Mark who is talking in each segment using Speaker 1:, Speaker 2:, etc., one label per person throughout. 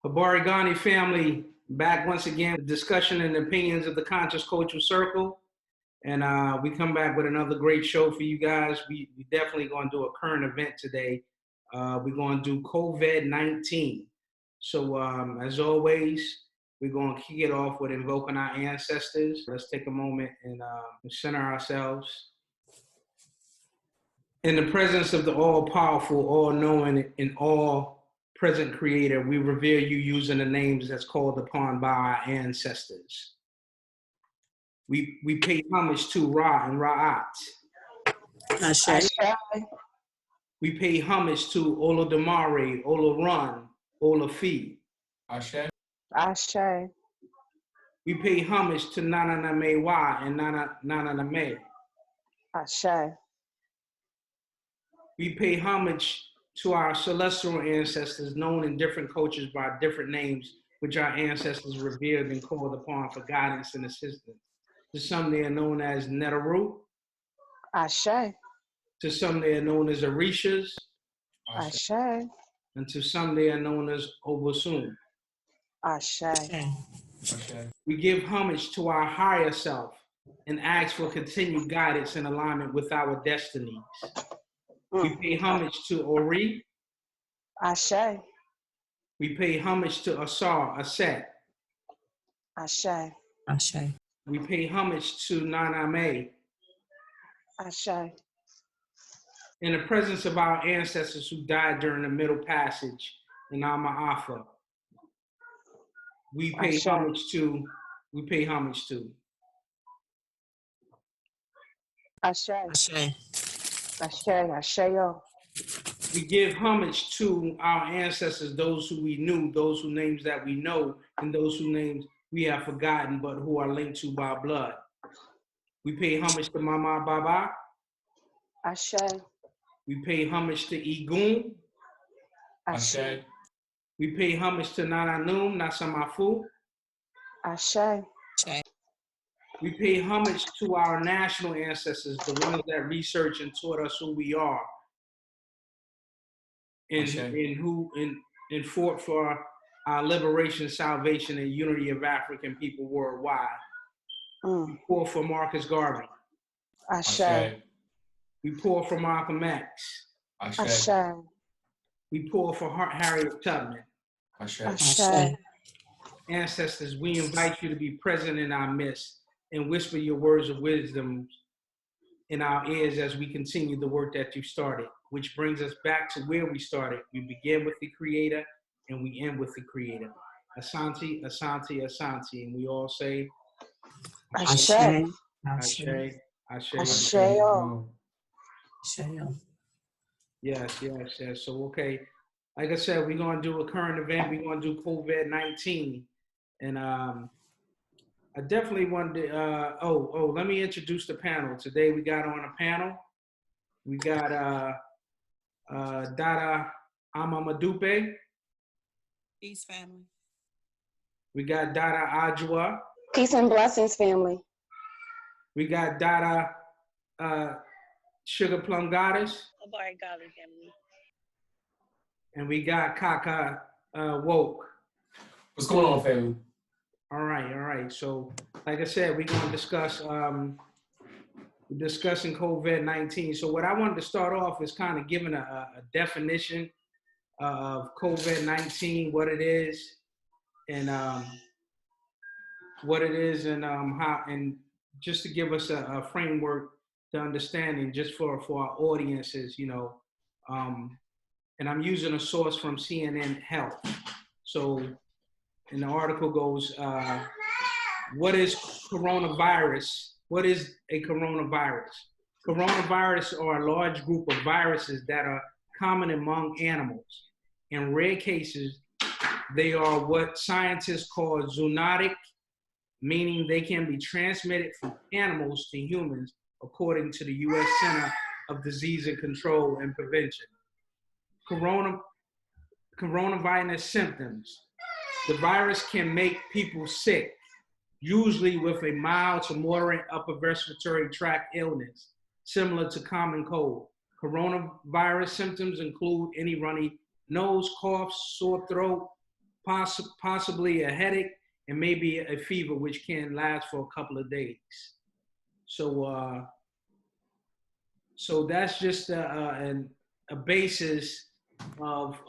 Speaker 1: Habarigani family, back once again, discussion and opinions of the Conscious Cultural Circle. And we come back with another great show for you guys. We definitely going to do a current event today. We're going to do COVID-19. So as always, we're going to kick it off with invoking our ancestors. Let's take a moment and center ourselves. In the presence of the all-powerful, all-knowing, and all-present Creator, we revere you using the names that's called upon by our ancestors. We pay homage to Ra and Ra'at.
Speaker 2: Ashe.
Speaker 1: We pay homage to Olodumare, Olorun, Olafi.
Speaker 3: Ashe.
Speaker 2: Ashe.
Speaker 1: We pay homage to Nana Namewa and Nana Name.
Speaker 2: Ashe.
Speaker 1: We pay homage to our celestial ancestors known in different cultures by different names, which our ancestors revered and called upon for guidance and assistance. To some, they are known as Netaru.
Speaker 2: Ashe.
Speaker 1: To some, they are known as Orishas.
Speaker 2: Ashe.
Speaker 1: And to some, they are known as Obosun.
Speaker 2: Ashe.
Speaker 3: Ashe.
Speaker 1: We give homage to our higher self and ask for continued guidance and alignment with our destinies. We pay homage to Ori.
Speaker 2: Ashe.
Speaker 1: We pay homage to Asar, Aset.
Speaker 2: Ashe.
Speaker 4: Ashe.
Speaker 1: We pay homage to Naname.
Speaker 2: Ashe.
Speaker 1: In the presence of our ancestors who died during the Middle Passage in Alma-Afa, we pay homage to.
Speaker 2: Ashe.
Speaker 4: Ashe.
Speaker 2: Ashe. Ashe.
Speaker 1: We give homage to our ancestors, those who we knew, those whose names that we know, and those whose names we have forgotten, but who are linked to by blood. We pay homage to Mama Baba.
Speaker 2: Ashe.
Speaker 1: We pay homage to Igun.
Speaker 3: Ashe.
Speaker 1: We pay homage to Nananum, Nasamafu.
Speaker 2: Ashe.
Speaker 1: We pay homage to our national ancestors, the ones that researched and taught us who we are, and who fought for our liberation, salvation, and unity of African people worldwide. We pour for Marcus Garvey.
Speaker 2: Ashe.
Speaker 1: We pour for Malcolm X.
Speaker 3: Ashe.
Speaker 1: We pour for Harriet Tubman.
Speaker 3: Ashe.
Speaker 1: Ancestors, we invite you to be present in our midst and whisper your words of wisdom in our ears as we continue the work that you started, which brings us back to where we started. We begin with the Creator and we end with the Creator. Asante, Asante, Asante. And we all say,
Speaker 2: Ashe.
Speaker 1: Ashe, Ashe,
Speaker 2: Ashe.
Speaker 1: Yes. So, okay. Like I said, we're going to do a current event. We're going to do COVID-19. And I definitely wanted to, let me introduce the panel. Today we got on a panel. We got Dada Amamadupe.
Speaker 4: Peace, family.
Speaker 1: We got Dada Ajwa.
Speaker 2: Peace and blessings, family.
Speaker 1: We got Dada Sugar Plum Goddess.
Speaker 4: Habarigani family.
Speaker 1: And we got Kaka Woke.
Speaker 3: What's going on, family?
Speaker 1: All right. So, like I said, we're going to discuss, discussing COVID-19. So what I wanted to start off is kind of giving a definition of COVID-19, what it is, and how, and just to give us a framework to understanding just for our audiences, and I'm using a source from CNN Health. So, and the article goes, what is coronavirus? What is a coronavirus? Coronavirus are a large group of viruses that are common among animals. In rare cases, they are what scientists call zoonotic, meaning they can be transmitted from animals to humans, according to the U.S. Center of Disease and Control and Prevention. Coronavirus symptoms. The virus can make people sick, usually with a mild to moderate upper respiratory tract illness, similar to common cold. Coronavirus symptoms include any runny nose, cough, sore throat, possibly a headache, and maybe a fever, which can last for a couple of days. So, so that's just a basis of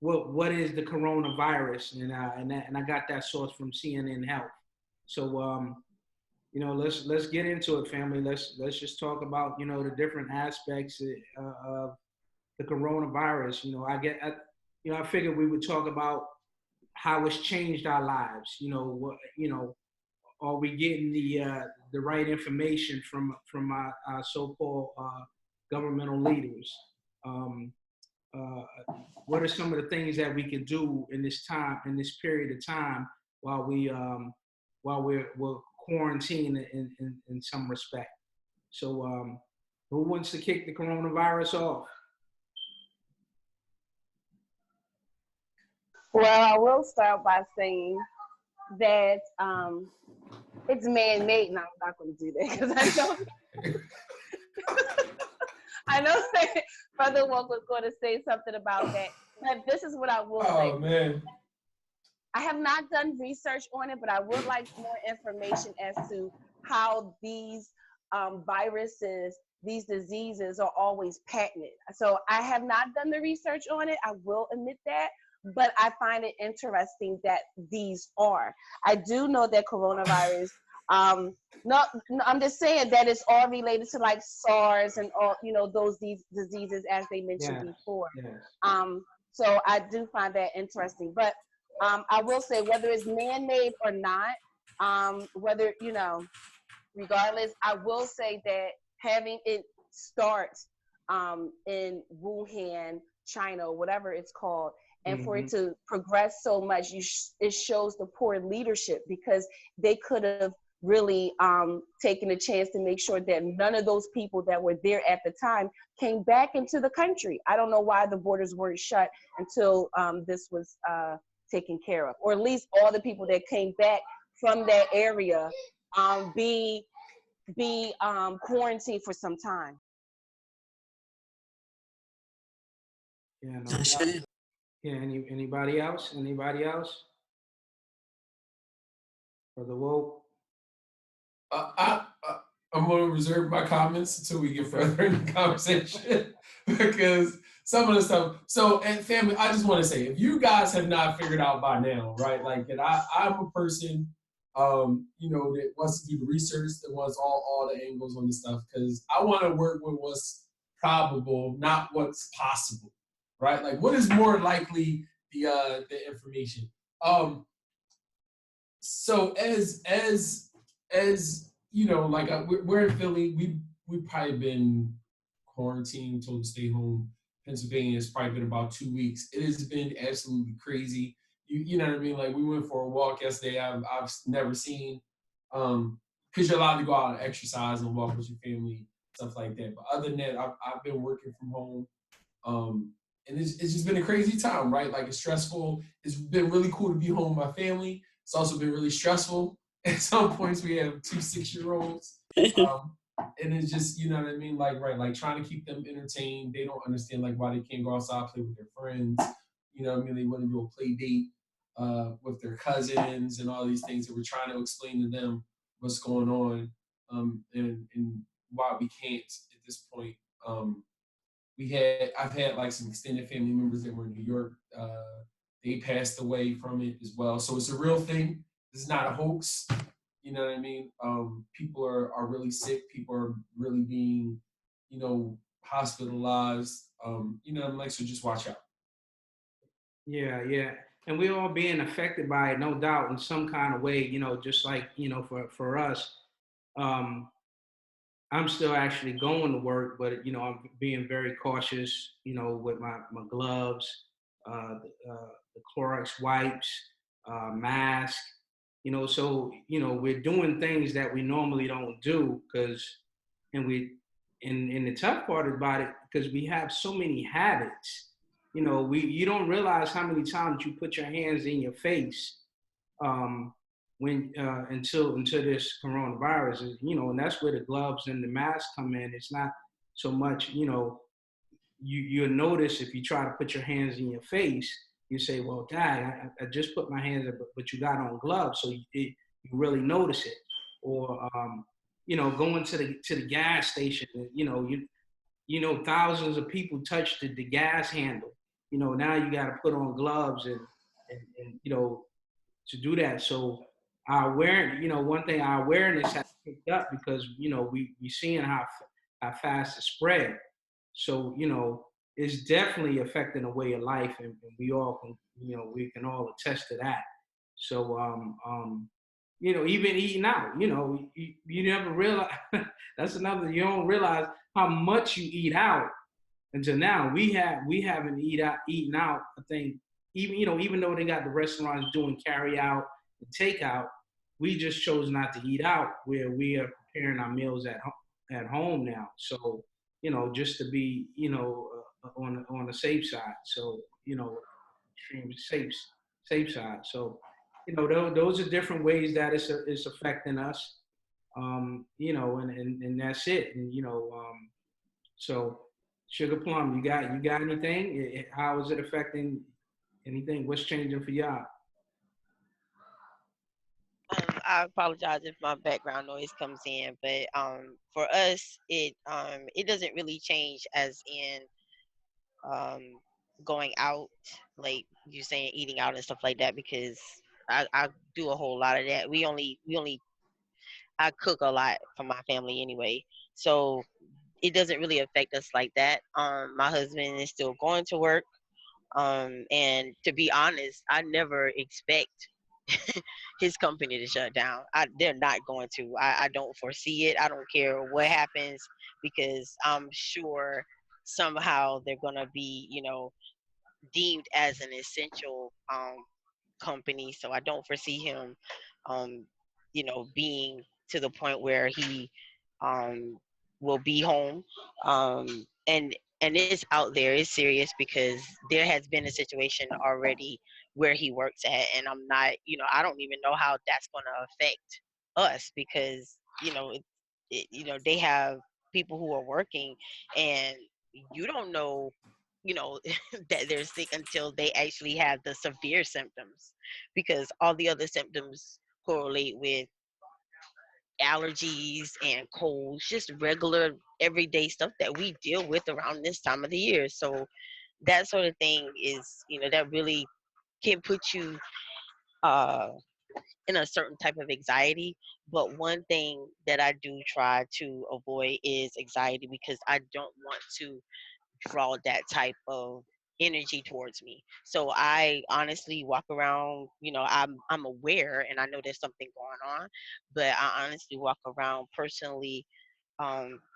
Speaker 1: what is the coronavirus, and I got that source from CNN Health. So let's get into it, family. Let's just talk about the different aspects of the coronavirus. I figured we would talk about how it's changed our lives. Are we getting the right information from our so-called governmental leaders? What are some of the things that we can do in this period of time while we're quarantined in some respect? So, who wants to kick the coronavirus off?
Speaker 2: Well, I will start by saying that it's man-made. No, I'm not going to do that because I know that Brother Wolf was going to say something about that. But this is what I will say.
Speaker 3: Oh, man.
Speaker 2: I have not done research on it, but I would like more information as to how these viruses, these diseases are always patented. So I have not done the research on it. I will admit that. But I find it interesting that these are. I do know that coronavirus, no, I'm just saying that it's all related to like SARS and all, those diseases as they mentioned before.
Speaker 1: Yes.
Speaker 2: So I do find that interesting. But I will say whether it's man-made or not, whether, regardless, I will say that having it start in Wuhan, China, whatever it's called, and for it to progress so much, it shows the poor leadership, because they could have really taken a chance to make sure that none of those people that were there at the time came back into the country. I don't know why the borders weren't shut until this was taken care of, or at least all the people that came back from that area be quarantined for some time.
Speaker 1: Yeah. No, yeah. Anybody else? Anybody else? Brother Woke?
Speaker 3: I'm going to reserve my comments until we get further in the conversation because some of the stuff. So, and family, I just want to say, if you guys have not figured out by now, right? Like, that I'm a person, that wants to do the research, that wants all the angles on this stuff, because I want to work with what's probable, not what's possible, right? Like, what is more likely the information. So as like we're in Philly, we've probably been quarantined, told to stay home. Pennsylvania has probably been about 2 weeks. It has been absolutely crazy. You know what I mean? Like, we went for a walk yesterday. I've never seen, because you're allowed to go out and exercise and walk with your family, stuff like that. But other than that, I've been working from home. And it's just been a crazy time, right? Like, it's stressful. It's been really cool to be home with my family. It's also been really stressful. At some points, we have 2 6-year-olds. And it's just, you know what I mean? Like, right, like trying to keep them entertained. They don't understand, like, why they can't go outside, play with their friends. You know what I mean? They want to do a play date with their cousins and all these things that we're trying to explain to them what's going on, and why we can't at this point. I've had like some extended family members that were in New York. They passed away from it as well. So it's a real thing. This is not a hoax. You know what I mean? People are really sick. People are really being, hospitalized. So just watch out.
Speaker 1: Yeah. And we're all being affected by it, no doubt, in some kind of way, just like, for us. I'm still actually going to work, but I'm being very cautious, with my gloves, the Clorox wipes, mask, So we're doing things that we normally don't do and the tough part about it, because we have so many habits. You don't realize how many times you put your hands in your face. Until this coronavirus is, and that's where the gloves and the mask come in. It's not so much, you'll notice if you try to put your hands in your face, you say, well, Dad, I just put my hands up, but you got on gloves, so you really notice it. Or going to the gas station, thousands of people touch the gas handle. Now you got to put on gloves and to do that. So our awareness, one thing, our awareness has picked up because we seeing how fast it spread. So it's definitely affecting the way of life, and we all can we can all attest to that. So even eating out, you never realize that's another, you don't realize how much you eat out until now. We haven't eaten out. I think even though they got the restaurants doing carry out and takeout, we just chose not to eat out where we are preparing our meals at home now. So just to be on the safe side. So extreme safe side. So those are different ways that it's affecting us. And that's it. And so, Sugar Plum, you got anything? How is it affecting anything? What's changing for y'all?
Speaker 5: I apologize if my background noise comes in, but for us, it doesn't really change as in um going out, like you saying eating out and stuff like that, because I do a whole lot of that. We only I cook a lot for my family anyway, so it doesn't really affect us like that. My husband is still going to work. And to be honest, I never expect his company to shut down. They're not going to. I don't foresee it. I don't care what happens, because I'm sure somehow they're gonna be, deemed as an essential company. So I don't foresee him, um, being to the point where he um, will be home. And it's out there. It's serious, because there has been a situation already where he works at, and I'm not. I don't even know how that's going to affect us, because they have people who are working, and you don't know, you know that they're sick until they actually have the severe symptoms, because all the other symptoms correlate with allergies and colds, just regular everyday stuff that we deal with around this time of the year. So that sort of thing is, that really can put you uh in a certain type of anxiety. But one thing that I do try to avoid is anxiety, because I don't want to draw that type of energy towards me. So I honestly walk around, I'm aware and I know there's something going on, but I honestly walk around personally,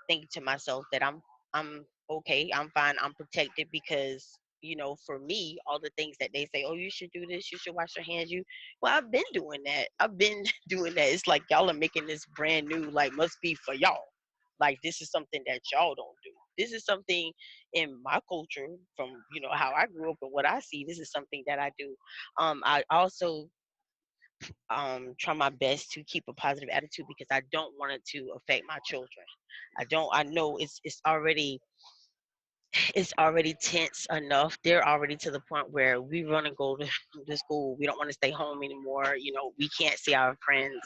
Speaker 5: thinking to myself that I'm okay, I'm fine, I'm protected, because for me, all the things that they say, oh, you should do this, you should wash your hands, well, I've been doing that. I've been doing that. It's like y'all are making this brand new, like, must be for y'all. Like, this is something that y'all don't do. This is something in my culture, from how I grew up and what I see. This is something that I do. I also try my best to keep a positive attitude, because I don't want it to affect my children. I know it's already tense enough. They're already to the point where we want to go to school. We don't want to stay home anymore. We can't see our friends.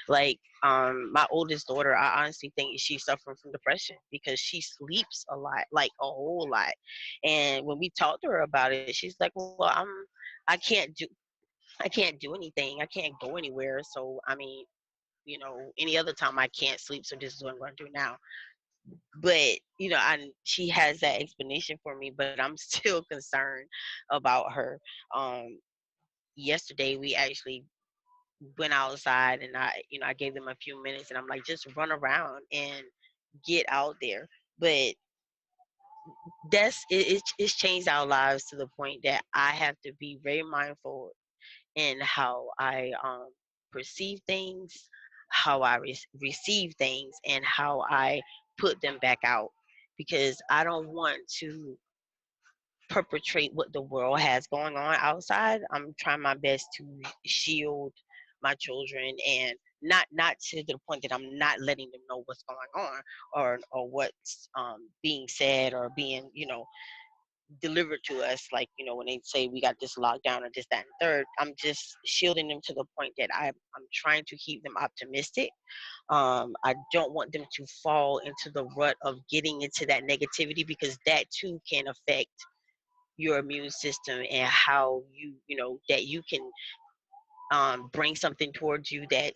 Speaker 5: Like, my oldest daughter, I honestly think she's suffering from depression, because she sleeps a lot, like a whole lot. And when we talk to her about it, she's like, well, I can't do I can't do anything. I can't go anywhere. So I mean, any other time I can't sleep. So this is what I'm going to do now. But she has that explanation for me, but I'm still concerned about her. um Yesterday we actually went outside, and I gave them a few minutes, and I'm like, just run around and get out there. But it's changed our lives to the point that I have to be very mindful in how I perceive things, how I receive things, and how I put them back out, because I don't want to perpetrate what the world has going on outside. I'm trying my best to shield my children, and not to the point that I'm not letting them know what's going on, or what's being said, or being delivered to us, like, when they say we got this lockdown or this, that, and third. I'm just shielding them to the point that I'm trying to keep them optimistic. I don't want them to fall into the rut of getting into that negativity, because that too can affect your immune system, and how that you can bring something towards you, that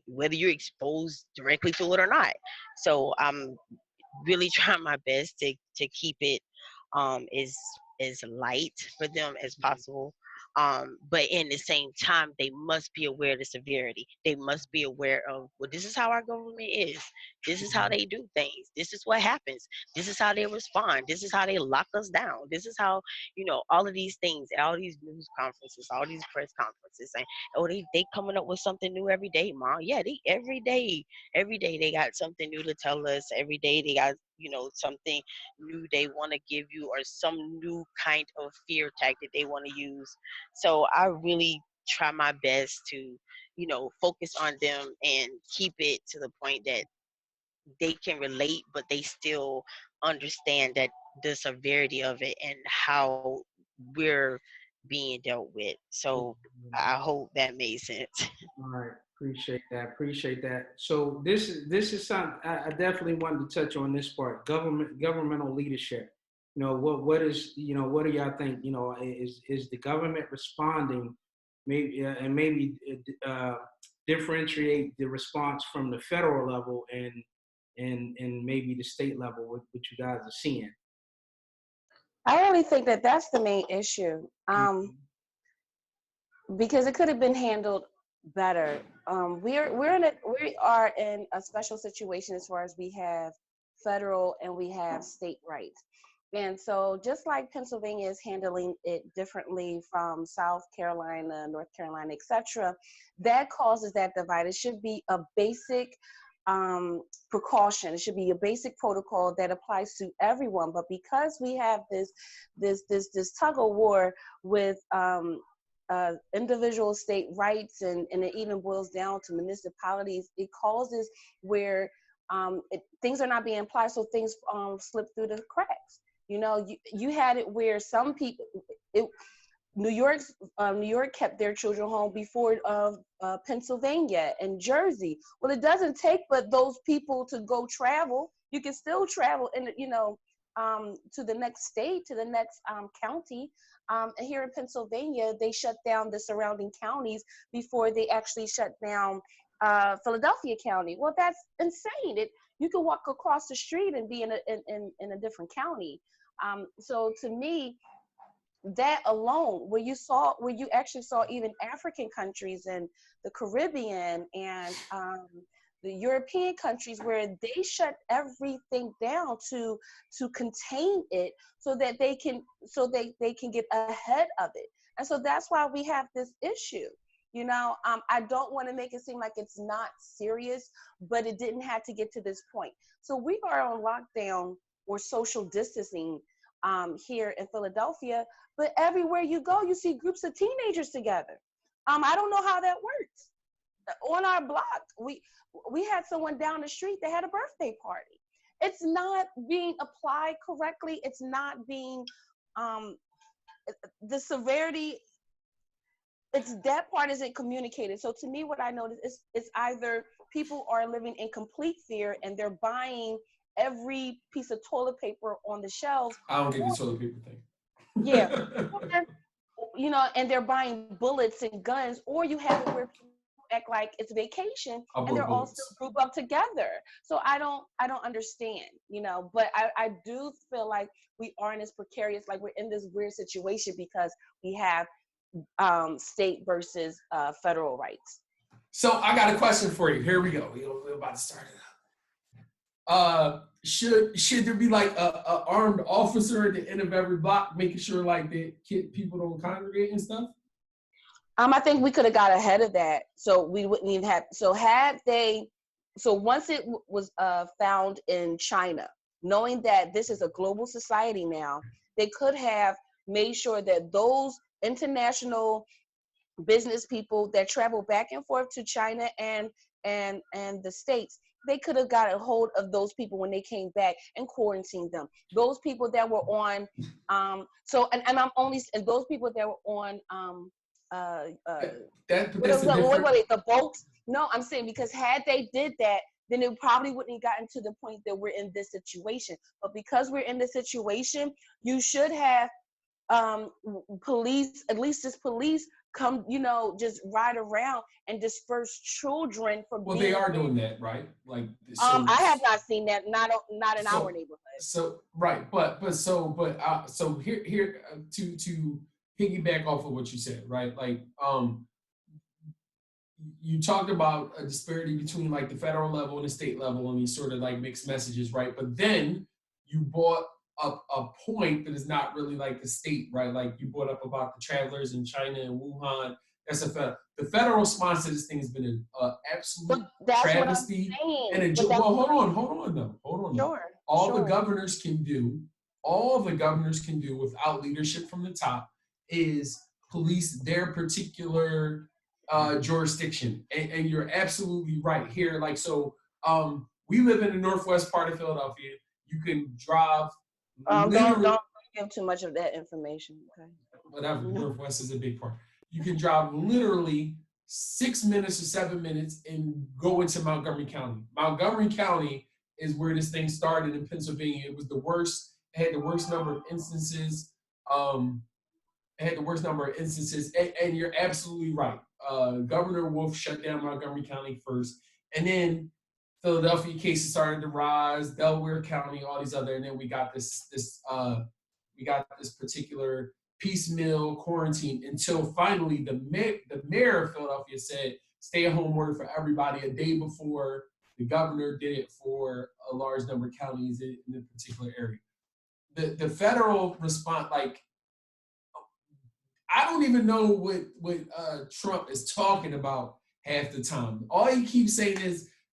Speaker 5: whether you're exposed directly to it or not. So I'm really trying my best to keep it as light for them as possible. But in the same time, they must be aware of the severity. They must be aware of, well, this is how our government is. This is how they do things. This is what happens. This is how they respond. This is how they lock us down. This is how, all of these things, all these news conferences, all these press conferences, and oh, they coming up with something new every day, mom. Yeah, they every day they got something new to tell us. Every day they got something new they want to give you, or some new kind of fear tactic they want to use. So I really try my best to focus on them and keep it to the point that they can relate, but they still understand that the severity of it and how we're being dealt with. So I hope that made sense.
Speaker 1: All right, appreciate that. Appreciate that. So this is something I definitely wanted to touch on this part. Governmental leadership. What do y'all think? Is the government responding? Maybe and maybe differentiate the response from the federal level and maybe the state level. What you guys are seeing.
Speaker 2: I really think that that's the main issue. Because it could have been handled better. We are in a special situation as far as we have federal and we have state rights. And so just like Pennsylvania is handling it differently from South Carolina, North Carolina, etc., that causes that divide. It should be a basic precaution. It should be a basic protocol that applies to everyone. But because we have this tug of war with individual state rights, and it even boils down to municipalities, it causes where things are not being applied, so things slip through the cracks. You had it where some people, New York kept their children home before Pennsylvania and Jersey. Well, it doesn't take but those people to go travel. You can still travel, and to the next state, to the next county. And here in Pennsylvania, they shut down the surrounding counties before they actually shut down Philadelphia County. Well, that's insane. You can walk across the street and be in a different county. So to me, that alone, where you actually saw even African countries and the Caribbean and the European countries, where they shut everything down to contain it, so that they can get ahead of it. And so that's why we have this issue. I don't want to make it seem like it's not serious, but it didn't have to get to this point. So we are on lockdown or social distancing here in Philadelphia, but everywhere you go, you see groups of teenagers together. I don't know how that works. On our block, we had someone down the street that had a birthday party. It's not being applied correctly. It's not being the severity. That part isn't communicated. So to me, what I notice is it's either people are living in complete fear and they're buying every piece of toilet paper on the shelves.
Speaker 3: I don't get the toilet paper thing.
Speaker 2: Yeah. And they're buying bullets and guns, or you have it where people act like it's vacation and they're all still grouped up together. So I don't understand, but I do feel like we are in this precarious, like we're in this weird situation because we have state versus federal rights.
Speaker 3: So I got a question for you. Here we go. We're about to start it up. Should there be like a armed officer at the end of every block, making sure like that people don't congregate and stuff?
Speaker 2: I think we could have got ahead of that, so we wouldn't even have. So once it was found in China, knowing that this is a global society now, they could have made sure that those international business people that travel back and forth to China and the States they could have got a hold of those people when they came back and quarantined them. Those people that were on, and I'm only, and those people that were on, wait, the boats. No, I'm saying because had they did that, then it probably wouldn't have gotten to the point that we're in this situation. But because we're in this situation, you should have police, at least this police, come, just ride around and disperse children from.
Speaker 3: Well, they are doing that, right? Like, so,
Speaker 2: I have not seen that, not in our neighborhood.
Speaker 3: So right, but here to piggyback off of what you said, right? Like, you talked about a disparity between like the federal level and the state level and these sort of like mixed messages, right? But then you brought up a point that is not really like the state, right? Like you brought up about the travelers in China and Wuhan. That's the federal response to this thing has been an absolute travesty and a joke. Well, hold on.
Speaker 2: Sure.
Speaker 3: All the governors can do without leadership from the top is police their particular jurisdiction. And you're absolutely right here. Like, so we live in the northwest part of Philadelphia. You can drive.
Speaker 2: Don't give too much of that information. Okay.
Speaker 3: Whatever. Northwest is a big part. You can drive literally 6 minutes or 7 minutes and go into Montgomery County. Montgomery County is where this thing started in Pennsylvania. It was the worst. It had the worst number of instances. And you're absolutely right. Governor Wolf shut down Montgomery County first, and then Philadelphia cases started to rise, Delaware County, all these other, and then we got this particular piecemeal quarantine until finally the mayor of Philadelphia said stay-at-home order for everybody a day before the governor did it for a large number of counties in a particular area. The federal response, like, I don't even know what Trump is talking about half the time. All he keeps saying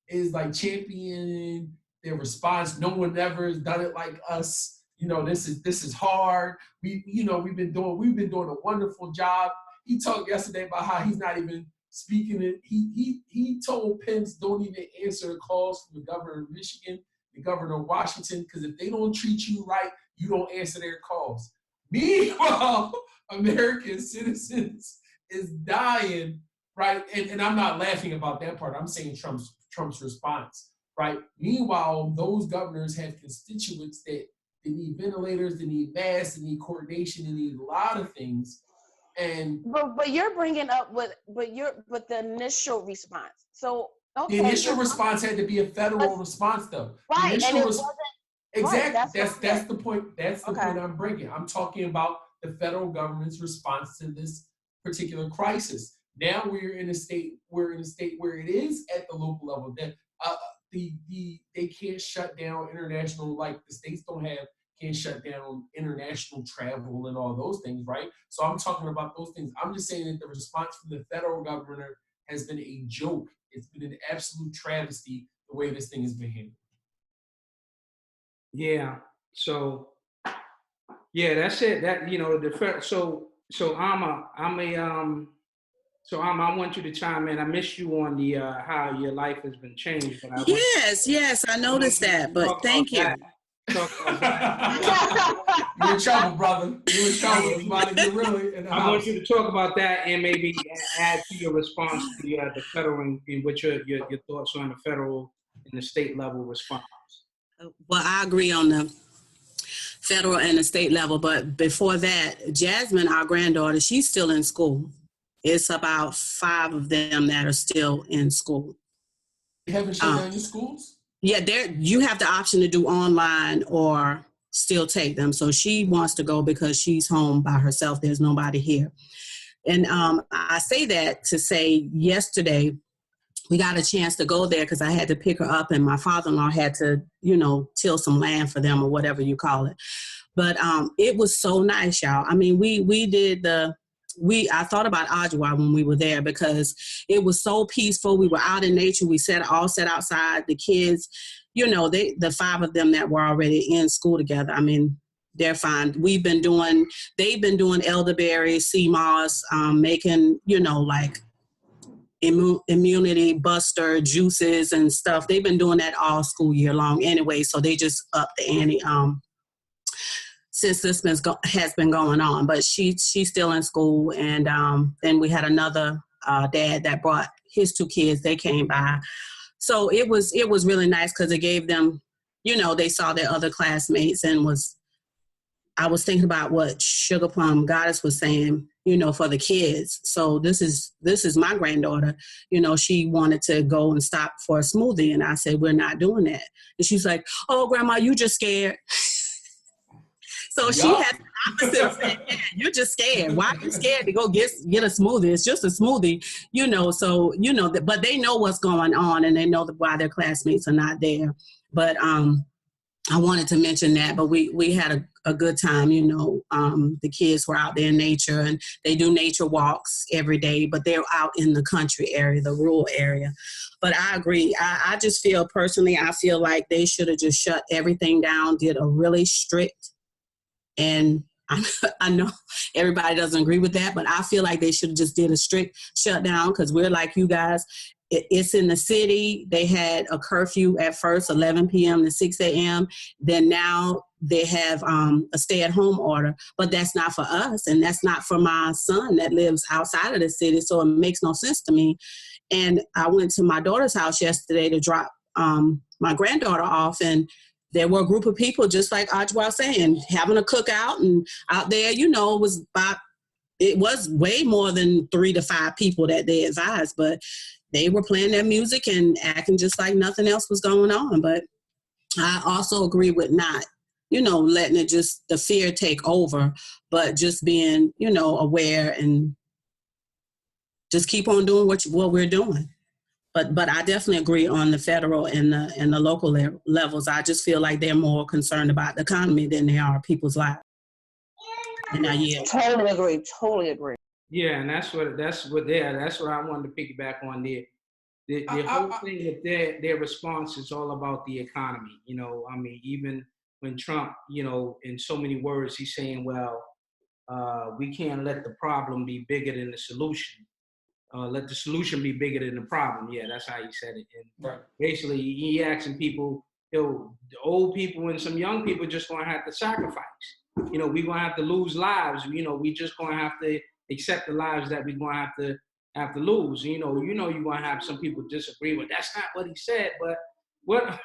Speaker 3: is like championing their response. No one ever has done it like us. This is hard. We've been doing a wonderful job. He talked yesterday about how he's not even speaking it. He told Pence don't even answer the calls from the governor of Michigan, the governor of Washington, because if they don't treat you right, you don't answer their calls. Meanwhile, American citizens is dying, right? And I'm not laughing about that part. I'm saying Trump's response, right? Meanwhile, those governors have constituents that they need ventilators, they need masks, they need coordination, they need a lot of things. And
Speaker 2: but you're bringing up the initial response. So okay,
Speaker 3: the initial response had to be a federal response, though.
Speaker 2: Right, and it wasn't.
Speaker 3: Exactly. Right, that's the point. That's the point I'm breaking. I'm talking about the federal government's response to this particular crisis. Now we're in a state where it is at the local level that they can't shut down international, like the states can't shut down international travel and all those things, right? So I'm talking about those things. I'm just saying that the response from the federal governor has been a joke. It's been an absolute travesty the way this thing has been handled.
Speaker 1: Yeah. So, yeah, that's it. That I want you to chime in. I missed you on the how your life has been changed. But
Speaker 4: Yes, I noticed that. But thank you.
Speaker 3: You're in trouble, brother. You're in trouble. It's about to get really in the house.
Speaker 1: I want you to talk about that and maybe add to your response to the federal, in which your thoughts on the federal and the state level response.
Speaker 4: Well, I agree on the federal and the state level, but before that, Jasmine, our granddaughter, she's still in school. It's about 5 of them that are still in school.
Speaker 3: You haven't shut down your schools?
Speaker 4: Yeah, you have the option to do online or still take them. So she wants to go because she's home by herself. There's nobody here. And I say that to say yesterday, we got a chance to go there because I had to pick her up and my father-in-law had to, till some land for them or whatever you call it. But it was so nice, y'all. I mean, I thought about Adjoa when we were there because it was so peaceful. We were out in nature. We all sat outside. The kids, the 5 of them that were already in school together. I mean, they're fine. They've been doing elderberry, sea moss, making, immunity buster juices and stuff. They've been doing that all school year long anyway, so they just upped the ante since this has been going on. But she's still in school, and then we had another dad that brought his 2 kids. They came by, so it was really nice because it gave them, they saw their other classmates, and I was thinking about what Sugar Plum Goddess was saying, for the kids. So this is my granddaughter. She wanted to go and stop for a smoothie, and I said, we're not doing that. And she's like, oh, Grandma, you just scared. So she had the opposite of saying, yeah, you're just scared. Why are you scared to go get a smoothie? It's just a smoothie, so, but they know what's going on, and they know why their classmates are not there. But I wanted to mention that, but we had a good time, the kids were out there in nature, and they do nature walks every day, but they're out in the country area, the rural area. But I agree. I just feel like they should have just shut everything down, did a really strict, and I know everybody doesn't agree with that, but I feel like they should have just did a strict shutdown, because we're like you guys. It's in the city. They had a curfew at first, 11 p.m. to 6 a.m. Then now they have a stay-at-home order, but that's not for us, and that's not for my son that lives outside of the city, so it makes no sense to me. And I went to my daughter's house yesterday to drop my granddaughter off, and there were a group of people, just like Ajwa was saying, having a cookout, and out there, it was way more than 3 to 5 people that they advised, but they were playing their music and acting just like nothing else was going on. But I also agree with not, letting it just the fear take over, but just being, aware and just keep on doing what we're doing. But I definitely agree on the federal and the local levels. I just feel like they're more concerned about the economy than they are people's lives. And I yield.
Speaker 2: Totally agree.
Speaker 1: Yeah, and that's what I wanted to piggyback on there. The whole thing with their response is all about the economy. Even when Trump, in so many words, he's saying, well, we can't let the problem be bigger than the solution. Let the solution be bigger than the problem. Yeah, that's how he said it. And
Speaker 3: Right.
Speaker 1: basically, he asking people, the old people and some young people just going to have to sacrifice. We're going to have to lose lives. We just going to have to accept the lives that we're going to have to lose. You're going to have some people disagree with. That's not what he said, but what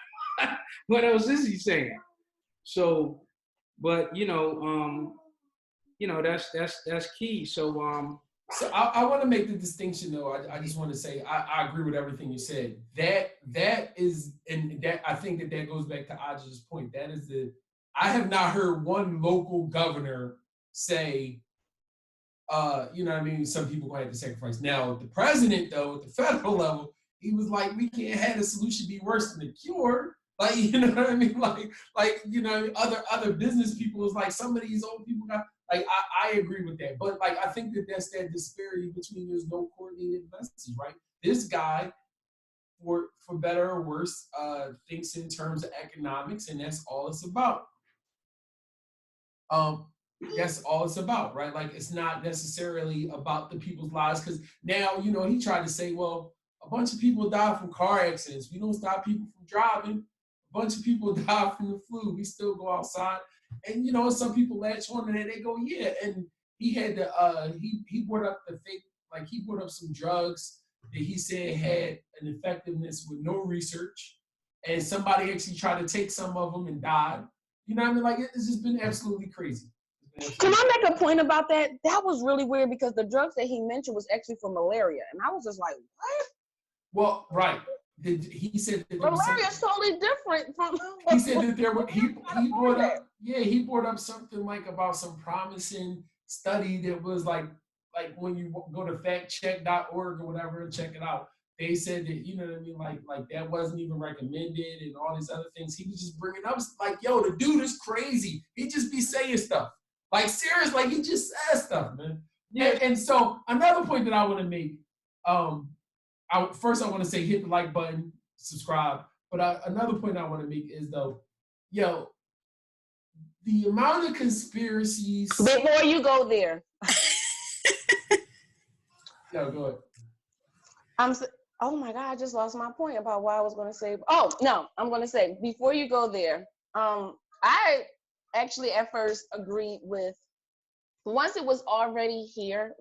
Speaker 1: what else is he saying? So, but that's key. So
Speaker 3: So I want to make the distinction, though. I just want to say I agree with everything you said. That is, and that I think that goes back to Aj's point. That is I have not heard one local governor say, some people going to have to sacrifice. Now, the president, though, at the federal level, he was like, we can't have the solution be worse than the cure. Like, you know what I mean? Other business people was like, some of these old people got. Like, I agree with that. But, I think that's that disparity between there's no coordinated message, right? This guy, for better or worse, thinks in terms of economics, and that's all it's about. That's all it's about, right? Like, it's not necessarily about the people's lives, because now, he tried to say, well, a bunch of people die from car accidents. We don't stop people from driving. A bunch of people die from the flu. We still go outside. And, some people latch on to that. They go, yeah. And he had to, he brought up the fake, he brought up some drugs that he said had an effectiveness with no research. And somebody actually tried to take some of them and died. You know what I mean? It's just been absolutely crazy.
Speaker 2: Can I make a point about that? That was really weird, because the drugs that he mentioned was actually for malaria. And I was just like, what?
Speaker 3: Well, right. He said that
Speaker 2: malaria is totally different from.
Speaker 3: He said that there were he brought up something about some promising study that was like when you go to factcheck.org or whatever and check it out. They said that, you know what I mean, like that wasn't even recommended and all these other things. He was just bringing up yo, the dude is crazy. He just be saying stuff. Seriously, he just says stuff, man. Yeah. And so another point that I want to make, I want to say hit the like button, subscribe. But another point I want to make is, though, the amount of conspiracies.
Speaker 2: Before you go there.
Speaker 3: No, go ahead.
Speaker 2: Oh my God, I just lost my point about what I was going to say. Oh no, I'm going to say before you go there. I actually at first agreed with once it was already here.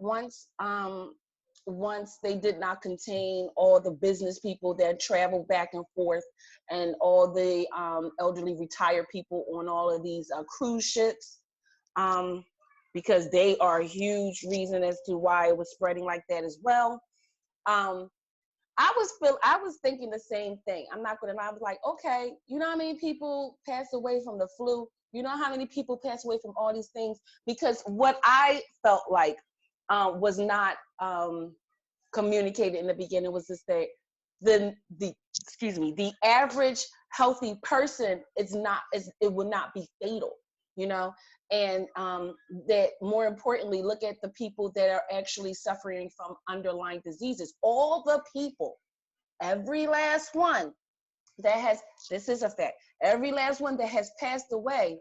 Speaker 2: Once they did not contain all the business people that travel back and forth, and all the elderly retired people on all of these cruise ships. Because they are a huge reason as to why it was spreading like that as well. I was thinking the same thing. I'm not gonna lie. I was like, okay, you know how many people pass away from the flu? You know how many people pass away from all these things? Because what I felt like was not communicated in the beginning was this: that the the average healthy person it will not be fatal, you know. And that more importantly, look at the people that are actually suffering from underlying diseases. All the people, every last one that has, this is a fact, every last one that has passed away,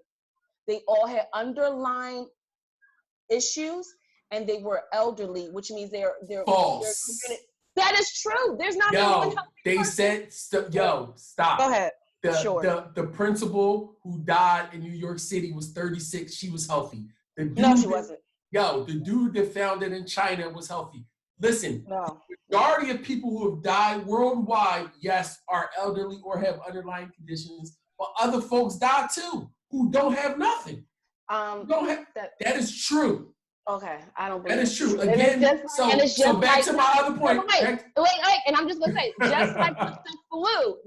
Speaker 2: they all had underlying issues, and they were elderly, which means they're
Speaker 3: False.
Speaker 2: that is true. There's not been one healthy
Speaker 3: They
Speaker 2: person.
Speaker 3: said, stop.
Speaker 2: Go ahead.
Speaker 3: The principal who died in New York City was 36. She was healthy.
Speaker 2: No, she wasn't.
Speaker 3: The dude that found it in China was healthy. Listen,
Speaker 2: No.
Speaker 3: the majority of people who have died worldwide, yes, are elderly or have underlying conditions, but other folks die too who don't have nothing. That is true.
Speaker 2: Okay, I don't believe
Speaker 3: that is true.
Speaker 2: Again,
Speaker 3: so back to my other point.
Speaker 2: Wait, and I'm just gonna say, just like with the flu,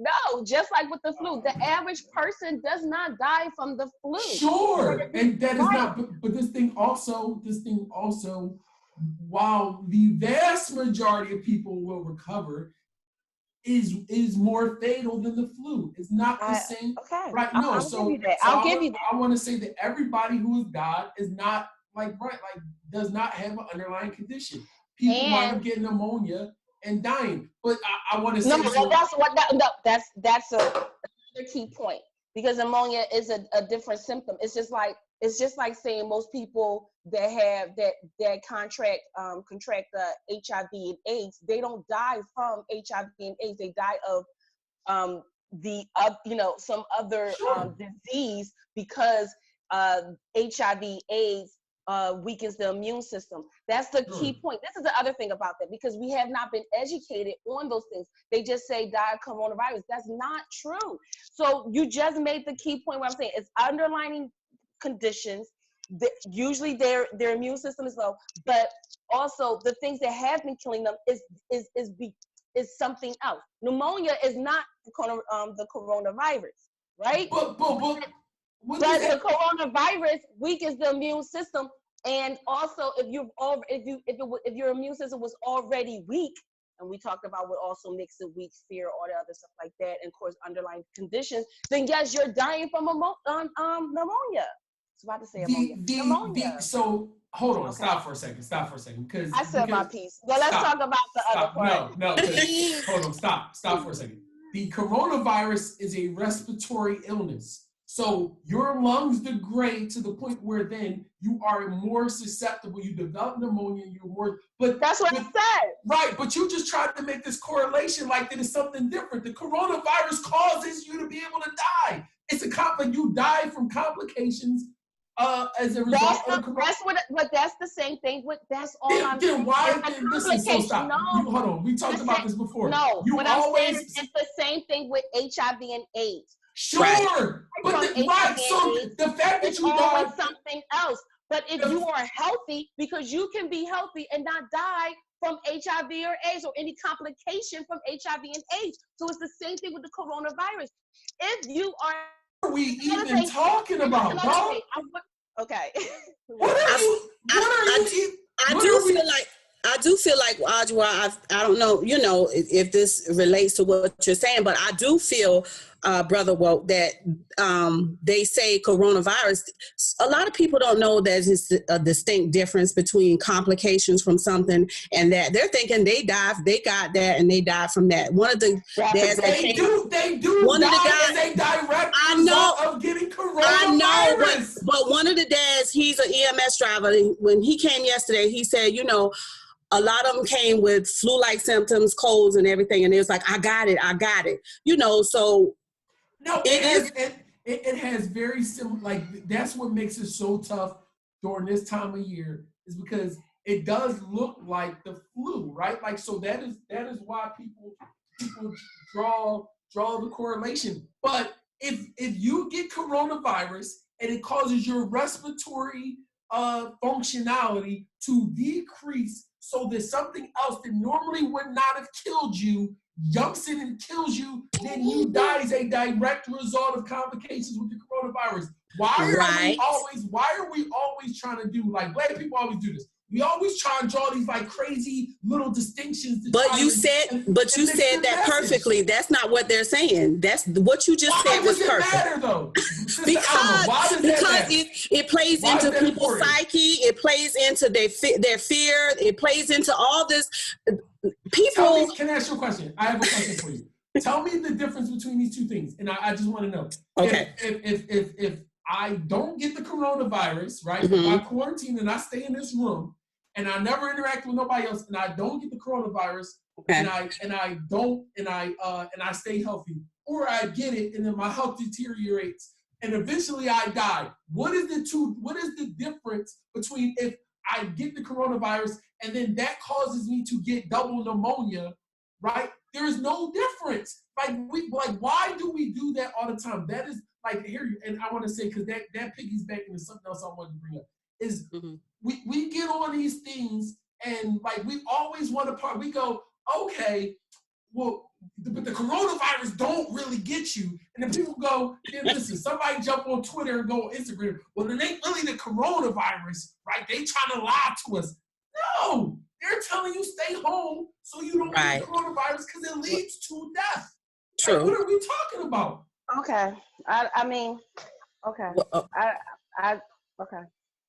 Speaker 2: just like with the flu, the average person does not die from the flu.
Speaker 3: Sure, and that is not. But this thing also, while the vast majority of people will recover, is more fatal than the flu. It's not the same.
Speaker 2: Okay,
Speaker 3: right? No,
Speaker 2: I'll give you that. I'll give you that.
Speaker 3: I want to say that everybody who has died is not does not have an underlying condition. People wind up getting pneumonia and dying. But I want to say
Speaker 2: that's another key point, because pneumonia is a different symptom. It's just like saying most people that have that contract HIV and AIDS, they don't die from HIV and AIDS. They die of some other disease, because HIV AIDS weakens the immune system. That's the key point. This is the other thing about that, because we have not been educated on those things. They just say die of coronavirus. That's not true. So you just made the key point where I'm saying it's underlying conditions. Usually their immune system is low, but also the things that have been killing them is something else. Pneumonia is not the coronavirus, right?
Speaker 3: But
Speaker 2: the coronavirus weakens the immune system, and also if your immune system was already weak, and we talked about what also makes it weak, fear, all the other stuff like that, and of course underlying conditions, then yes, you're dying from pneumonia. I was about to say pneumonia.
Speaker 3: So hold on, stop for a second, because
Speaker 2: I said my piece. Well, let's talk about the other part.
Speaker 3: No, hold on, stop for a second. The coronavirus is a respiratory illness. So your lungs degrade to the point where then you are more susceptible. You develop pneumonia. You're more. But
Speaker 2: that's what I said.
Speaker 3: Right, but you just tried to make this correlation like that is something different. The coronavirus causes you to be able to die. It's you die from complications as a result of coronavirus.
Speaker 2: That's the same thing. That's all I'm
Speaker 3: saying. Listen, so stop. Hold on. We talked about this before.
Speaker 2: No, I'm saying is it's the same thing with HIV and AIDS.
Speaker 3: Sure, but so the fact that you died
Speaker 2: something else. But if you are healthy, because you can be healthy and not die from HIV or AIDS or any complication from HIV and AIDS. So it's the same thing with the coronavirus. If you are,
Speaker 3: what are we even talking about, dog?
Speaker 2: Okay.
Speaker 4: I do feel like Audra, I don't know, if this relates to what you're saying, but I do feel, Brother Woke, that they say coronavirus. A lot of people don't know there's a distinct difference between complications from something and that. They're thinking they got that and they died from that. One of the dads
Speaker 3: they do
Speaker 4: one
Speaker 3: die
Speaker 4: of the guys,
Speaker 3: as a direct
Speaker 4: result
Speaker 3: of getting coronavirus.
Speaker 4: I know, but one of the dads, he's an EMS driver. When he came yesterday, he said, a lot of them came with flu-like symptoms, colds and everything. And it was like, I got it. So
Speaker 3: No,
Speaker 4: it is.
Speaker 3: it has very similar, like that's what makes it so tough during this time of year, is because it does look like the flu, right? Like, so that is why people draw the correlation. But if you get coronavirus and it causes your respiratory functionality to decrease, so that something else that normally would not have killed you jumps in and kills you, then you die as a direct result of complications with the coronavirus. Why are we always trying to do, like, black people always do this? We always try and draw these like crazy little distinctions.
Speaker 4: But you said that perfectly. That's not what they're saying. That's what you just said was perfect.
Speaker 3: Why does it matter though?
Speaker 4: Because it plays into people's psyche. It plays into their fear. It plays into all this. People.
Speaker 3: Can I ask you a question? I have a question for you. Tell me the difference between these two things, and I just want to know.
Speaker 4: Okay.
Speaker 3: If I don't get the coronavirus, right? If I quarantine and I stay in this room and I never interact with nobody else, and I don't get the coronavirus, and I stay healthy, or I get it and then my health deteriorates and eventually I die. What is the difference between if I get the coronavirus and then that causes me to get double pneumonia, right? There is no difference. Why do we do that all the time? That is like here, and I want to say, because that piggies back into something else I wanted to bring up is we get on these things and like we always want to part. We go, okay, well, but the coronavirus don't really get you. And then people go, yeah, listen, somebody jump on Twitter and go on Instagram. Well, it ain't really the coronavirus, right? They trying to lie to us. No, they're telling you stay home so you don't get the coronavirus because it leads to death.
Speaker 4: True.
Speaker 3: Like, what are we talking about?
Speaker 2: Okay. I mean, okay. Okay.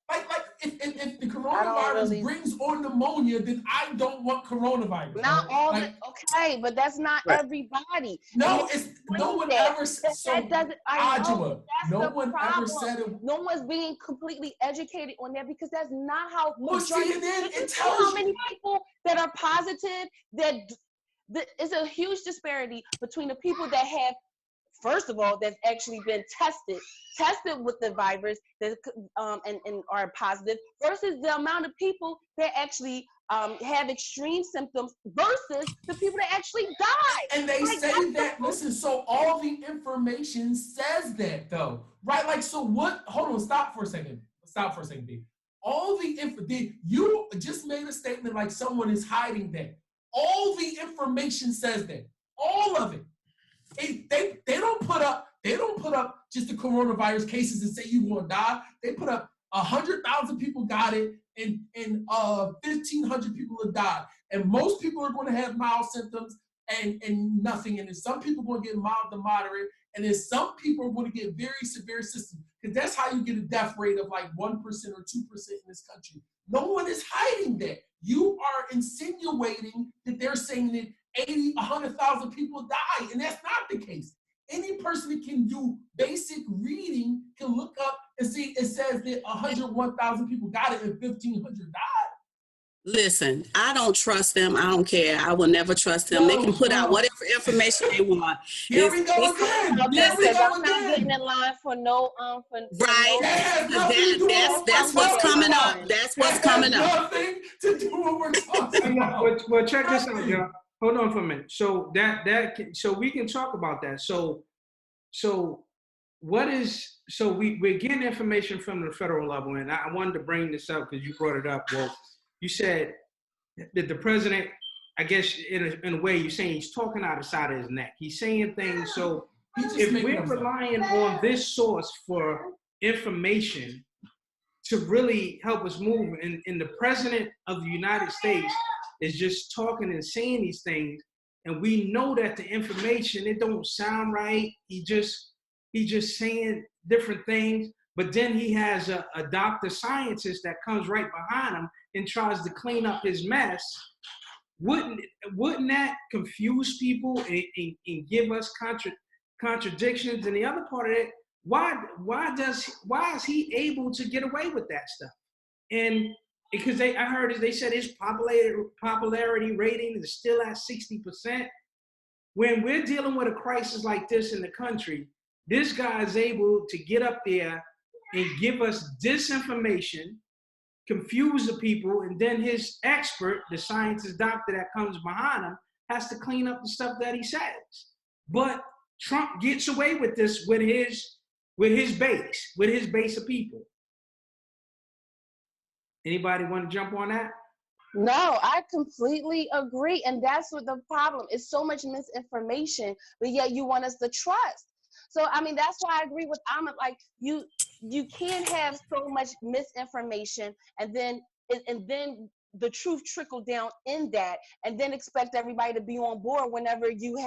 Speaker 3: Like if the coronavirus brings on pneumonia, then I don't want coronavirus.
Speaker 2: Not all okay, but that's not everybody.
Speaker 3: No, no one ever said
Speaker 2: No one's being completely educated on that because that's not how
Speaker 3: CNN
Speaker 2: it tells how many people that are positive that it's a huge disparity between the people that have, first of all, that's actually been tested with the virus that and are positive versus the amount of people that actually have extreme symptoms versus the people that actually die.
Speaker 3: And they say that, listen, so all the information says that though, right? Like, so what, hold on, stop for a second, B. All the you just made a statement like someone is hiding that. All the information says that, all of it. They don't put up just the coronavirus cases and say you gonna die. They put up 100,000 people got it and 1,500 people have died. And most people are going to have mild symptoms and nothing. And then some people are going to get mild to moderate. And then some people are going to get very severe symptoms. Because that's how you get a death rate of like 1% or 2% in this country. No one is hiding that. You are insinuating that they're saying that 80, 100,000 people die, and that's not the case. Any person that can do basic reading can look up and see it says that 101,000 people got it and 1,500 died.
Speaker 4: Listen, I don't trust them. I don't care. I will never trust them. They can put out whatever information they want.
Speaker 3: Here we go again.
Speaker 2: I'm not getting in line for no
Speaker 4: That's what's coming up. That's what's coming up.
Speaker 3: Nothing to do with what we're talking about.
Speaker 1: Well, check this out, y'all. Hold on for a minute. So so we can talk about that. So we're getting information from the federal level, and I wanted to bring this up because you brought it up. Well, you said that the president, I guess in a way, you're saying he's talking out the side of his neck. He's saying things. So if we're relying on this source for information to really help us move, and the president of the United States is just talking and saying these things, and we know that the information, it don't sound right. He just saying different things, but then he has a doctor scientist that comes right behind him and tries to clean up his mess. Wouldn't that confuse people and give us contradictions? And the other part of it, why is he able to get away with that stuff? And because I heard they said his popularity rating is still at 60%. When we're dealing with a crisis like this in the country, this guy is able to get up there and give us disinformation, confuse the people, and then his expert, the scientist doctor that comes behind him, has to clean up the stuff that he says. But Trump gets away with this with his base of people. Anybody want to jump on that?
Speaker 2: No, I completely agree. And that's what the problem is. So much misinformation, but yet you want us to trust. So, I mean, that's why I agree with Ahmed. Like, you can't have so much misinformation and then the truth trickle down in that, and then expect everybody to be on board whenever you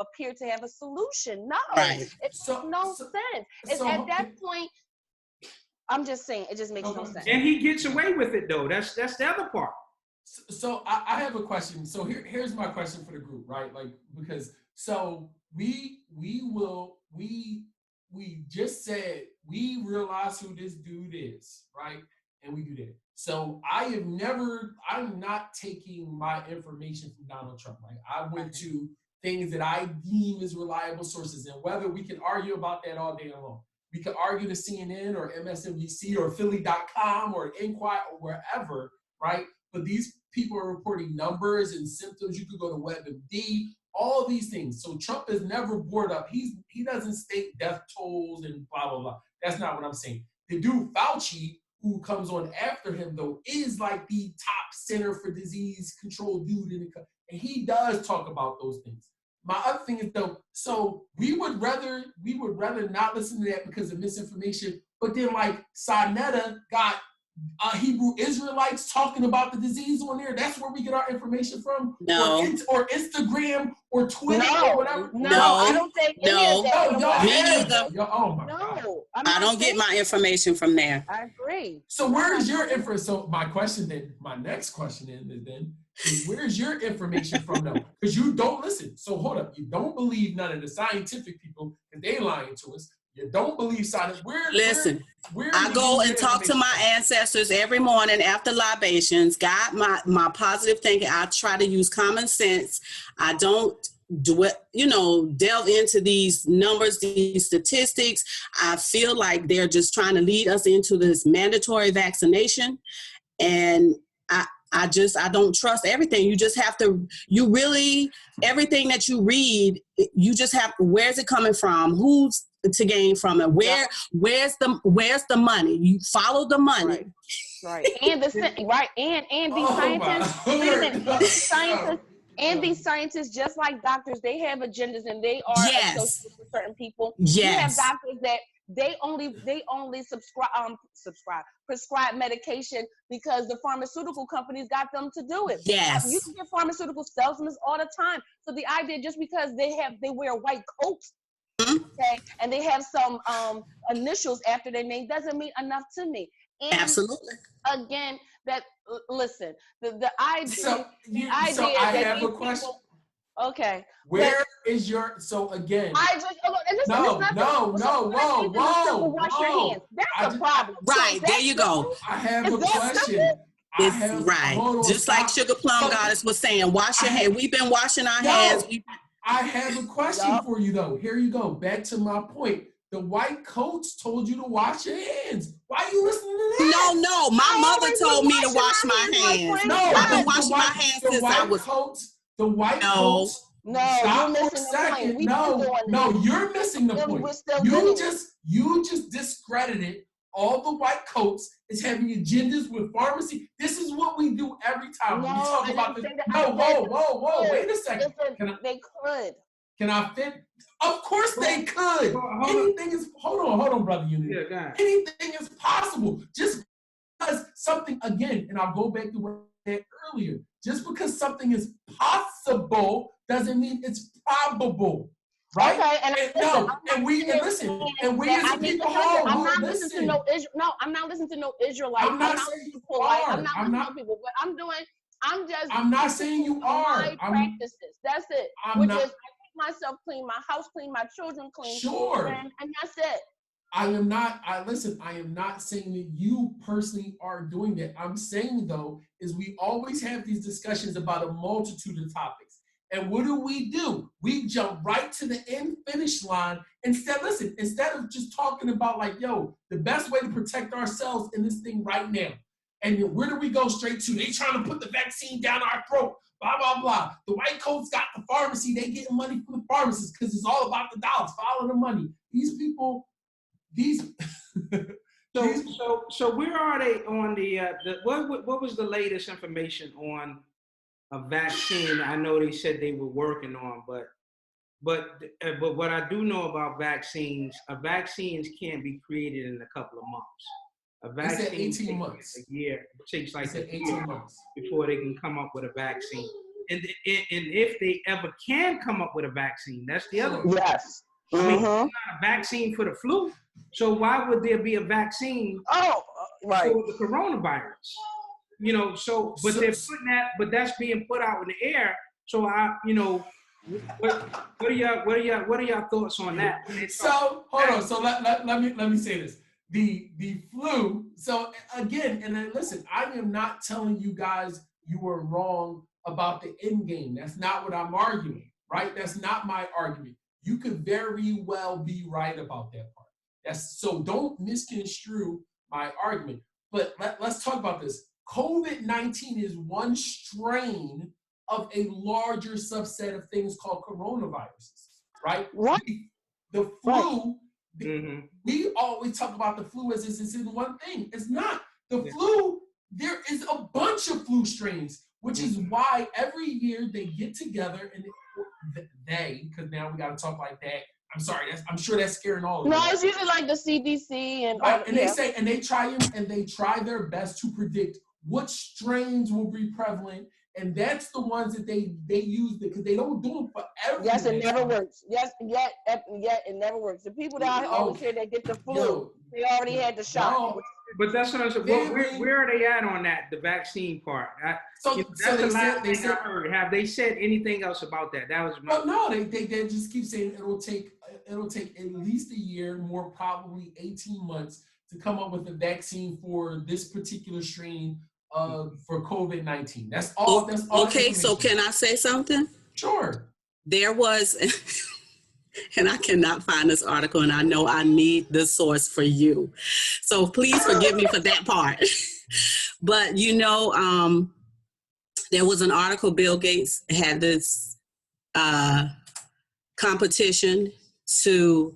Speaker 2: appear to have a solution. No,
Speaker 4: Right.
Speaker 2: it makes no sense. At that point, I'm just saying, it just makes no sense.
Speaker 1: And he gets away with it, though. That's the other part.
Speaker 3: So I have a question. So here's my question for the group, right? Like, because so we just said we realize who this dude is, right? And we do that. So I'm not taking my information from Donald Trump, right? I went to things that I deem as reliable sources, and whether we can argue about that all day long. We could argue to CNN or MSNBC or Philly.com or Inquirer or wherever, right? But these people are reporting numbers and symptoms. You could go to WebMD, all these things. So Trump is never bored up. He doesn't state death tolls and blah, blah, blah. That's not what I'm saying. The dude Fauci, who comes on after him, though, is like the top Center for Disease Control dude in the country. And he does talk about those things. My other thing is, though, so we would rather not listen to that because of misinformation, but then like Sinetta got Hebrew Israelites talking about the disease on there. That's where we get our information from.
Speaker 4: No.
Speaker 3: Or Instagram or Twitter or whatever.
Speaker 2: No, I don't think any of that.
Speaker 4: Me either.
Speaker 3: Oh my God.
Speaker 4: I don't get my information from there.
Speaker 2: I agree.
Speaker 3: So where's your information? So my next question is where's your information from though? Because you don't listen. So hold up. You don't believe none of the scientific people and they lying to us. You don't believe science.
Speaker 4: Listen, I go and talk to my ancestors every morning after libations. God, my positive thinking. I try to use common sense. I don't delve into these numbers, these statistics. I feel like they're just trying to lead us into this mandatory vaccination. And I don't trust everything. You just have to, everything that you read, you just have, where's it coming from? Who's to gain from it? Where's the money? You follow the money.
Speaker 2: Right. And these scientists, these scientists, just like doctors, they have agendas and they are associated with certain people.
Speaker 4: Yes.
Speaker 2: You have doctors that they only prescribe medication because the pharmaceutical companies got them to do it.
Speaker 4: Yes.
Speaker 2: You can get pharmaceutical supplements all the time. So the idea, just because they wear white coats, okay, and they have some initials after their name, doesn't mean enough to me. And
Speaker 4: absolutely.
Speaker 2: Again, listen, the idea.
Speaker 3: So I have a question.
Speaker 2: Okay.
Speaker 3: Where is your, so again.
Speaker 2: Whoa.
Speaker 3: Wash
Speaker 2: your hands. That's a problem.
Speaker 4: Right, there you go.
Speaker 3: I have a question.
Speaker 4: Just like Sugar Plum Goddess was saying, wash your hands. We've been washing our hands.
Speaker 3: I have a question for you though. Here you go. Back to my point. The white coats told you to wash your hands. Why are you listening to that?
Speaker 4: No. My mother told me to wash my hands. I've been washing my hands since I was.
Speaker 3: The white coats.
Speaker 2: No,
Speaker 3: stop
Speaker 2: you're
Speaker 3: for a second. No, you're missing the point. You just discredited all the white coats as having agendas with pharmacy. This is what we do every time when we talk about this. No, whoa. Wait a second.
Speaker 2: They could.
Speaker 3: Can I fit? Of course they could. Anything is. Hold on, brother Unity. Anything is possible. Just because something, again, and I'll go back to what I said earlier. Just because something is possible doesn't mean it's probable, right?
Speaker 2: Okay, and
Speaker 3: we as a people,
Speaker 2: I'm not listening to no Israel. No, I'm not listening to no Israelite. I'm not listening to polite. I'm not listening to people. What I'm doing, I'm not
Speaker 3: saying you are.
Speaker 2: My practices. That's it. I keep myself clean, my house clean, my children clean.
Speaker 3: Sure.
Speaker 2: And that's it.
Speaker 3: I am not, I am not saying that you personally are doing that. I'm saying though, is we always have these discussions about a multitude of topics. And what do? We jump right to the end finish line instead of just talking about like, yo, the best way to protect ourselves in this thing right now. And where do we go straight to? They trying to put the vaccine down our throat, blah, blah, blah. The white coats got the pharmacy. They getting money from the pharmacists because it's all about the dollars, follow the money. These people, these
Speaker 1: So where are they on what was the latest information on a vaccine? I know they said they were working on, but what I do know about vaccines can't be created in a couple of months. A
Speaker 3: they said
Speaker 1: vaccine
Speaker 3: 18
Speaker 1: takes
Speaker 3: months.
Speaker 1: a year. It takes like
Speaker 3: They said
Speaker 1: a
Speaker 3: 18
Speaker 1: year
Speaker 3: months.
Speaker 1: before they can come up with a vaccine. And if they ever can come up with a vaccine, that's the other.
Speaker 2: Yes.
Speaker 1: I mean,
Speaker 2: Mm-hmm.
Speaker 1: there's not a vaccine for the flu, so why would there be a vaccine
Speaker 2: Right.
Speaker 1: for the coronavirus? You know, but they're putting that, but that's being put out in the air. So what are y'all thoughts on that?
Speaker 3: So hold on. So let me say this. The flu. So again, and then listen, I am not telling you guys you were wrong about the end game. That's not what I'm arguing, right? That's not my argument. You could very well be right about that part. So don't misconstrue my argument. But let's talk about this. COVID-19 is one strain of a larger subset of things called coronaviruses, right?
Speaker 2: Right.
Speaker 3: The flu,
Speaker 1: Mm-hmm.
Speaker 3: we always talk about the flu as if it's in one thing. It's not. The
Speaker 1: Yeah.
Speaker 3: flu, there is a bunch of flu strains, which is why every year they get together and because now we got to talk like that. I'm sorry, I'm sure that's scaring all of you.
Speaker 2: No, it's usually like the CDC and
Speaker 3: right,
Speaker 2: all.
Speaker 3: and they try their best to predict what strains will be prevalent, and that's the ones that they use because they don't do them for everything.
Speaker 2: Yes, it never works. Yes, yet it never works. The people that I always hear that get the flu, they already had the shot.
Speaker 1: But that's what I'm saying. Where are they at on that? The vaccine part. That's the last thing I heard. Have they said anything else about that? That was
Speaker 3: no. They just keep saying it'll take at least a year, more probably 18 months to come up with a vaccine for this particular strain for COVID-19. That's all. That's all.
Speaker 4: Okay, so can I say something?
Speaker 3: Sure.
Speaker 4: There was, and I cannot find this article, and I know I need the source for you. So please forgive me for that part. But there was an article, Bill Gates had this competition to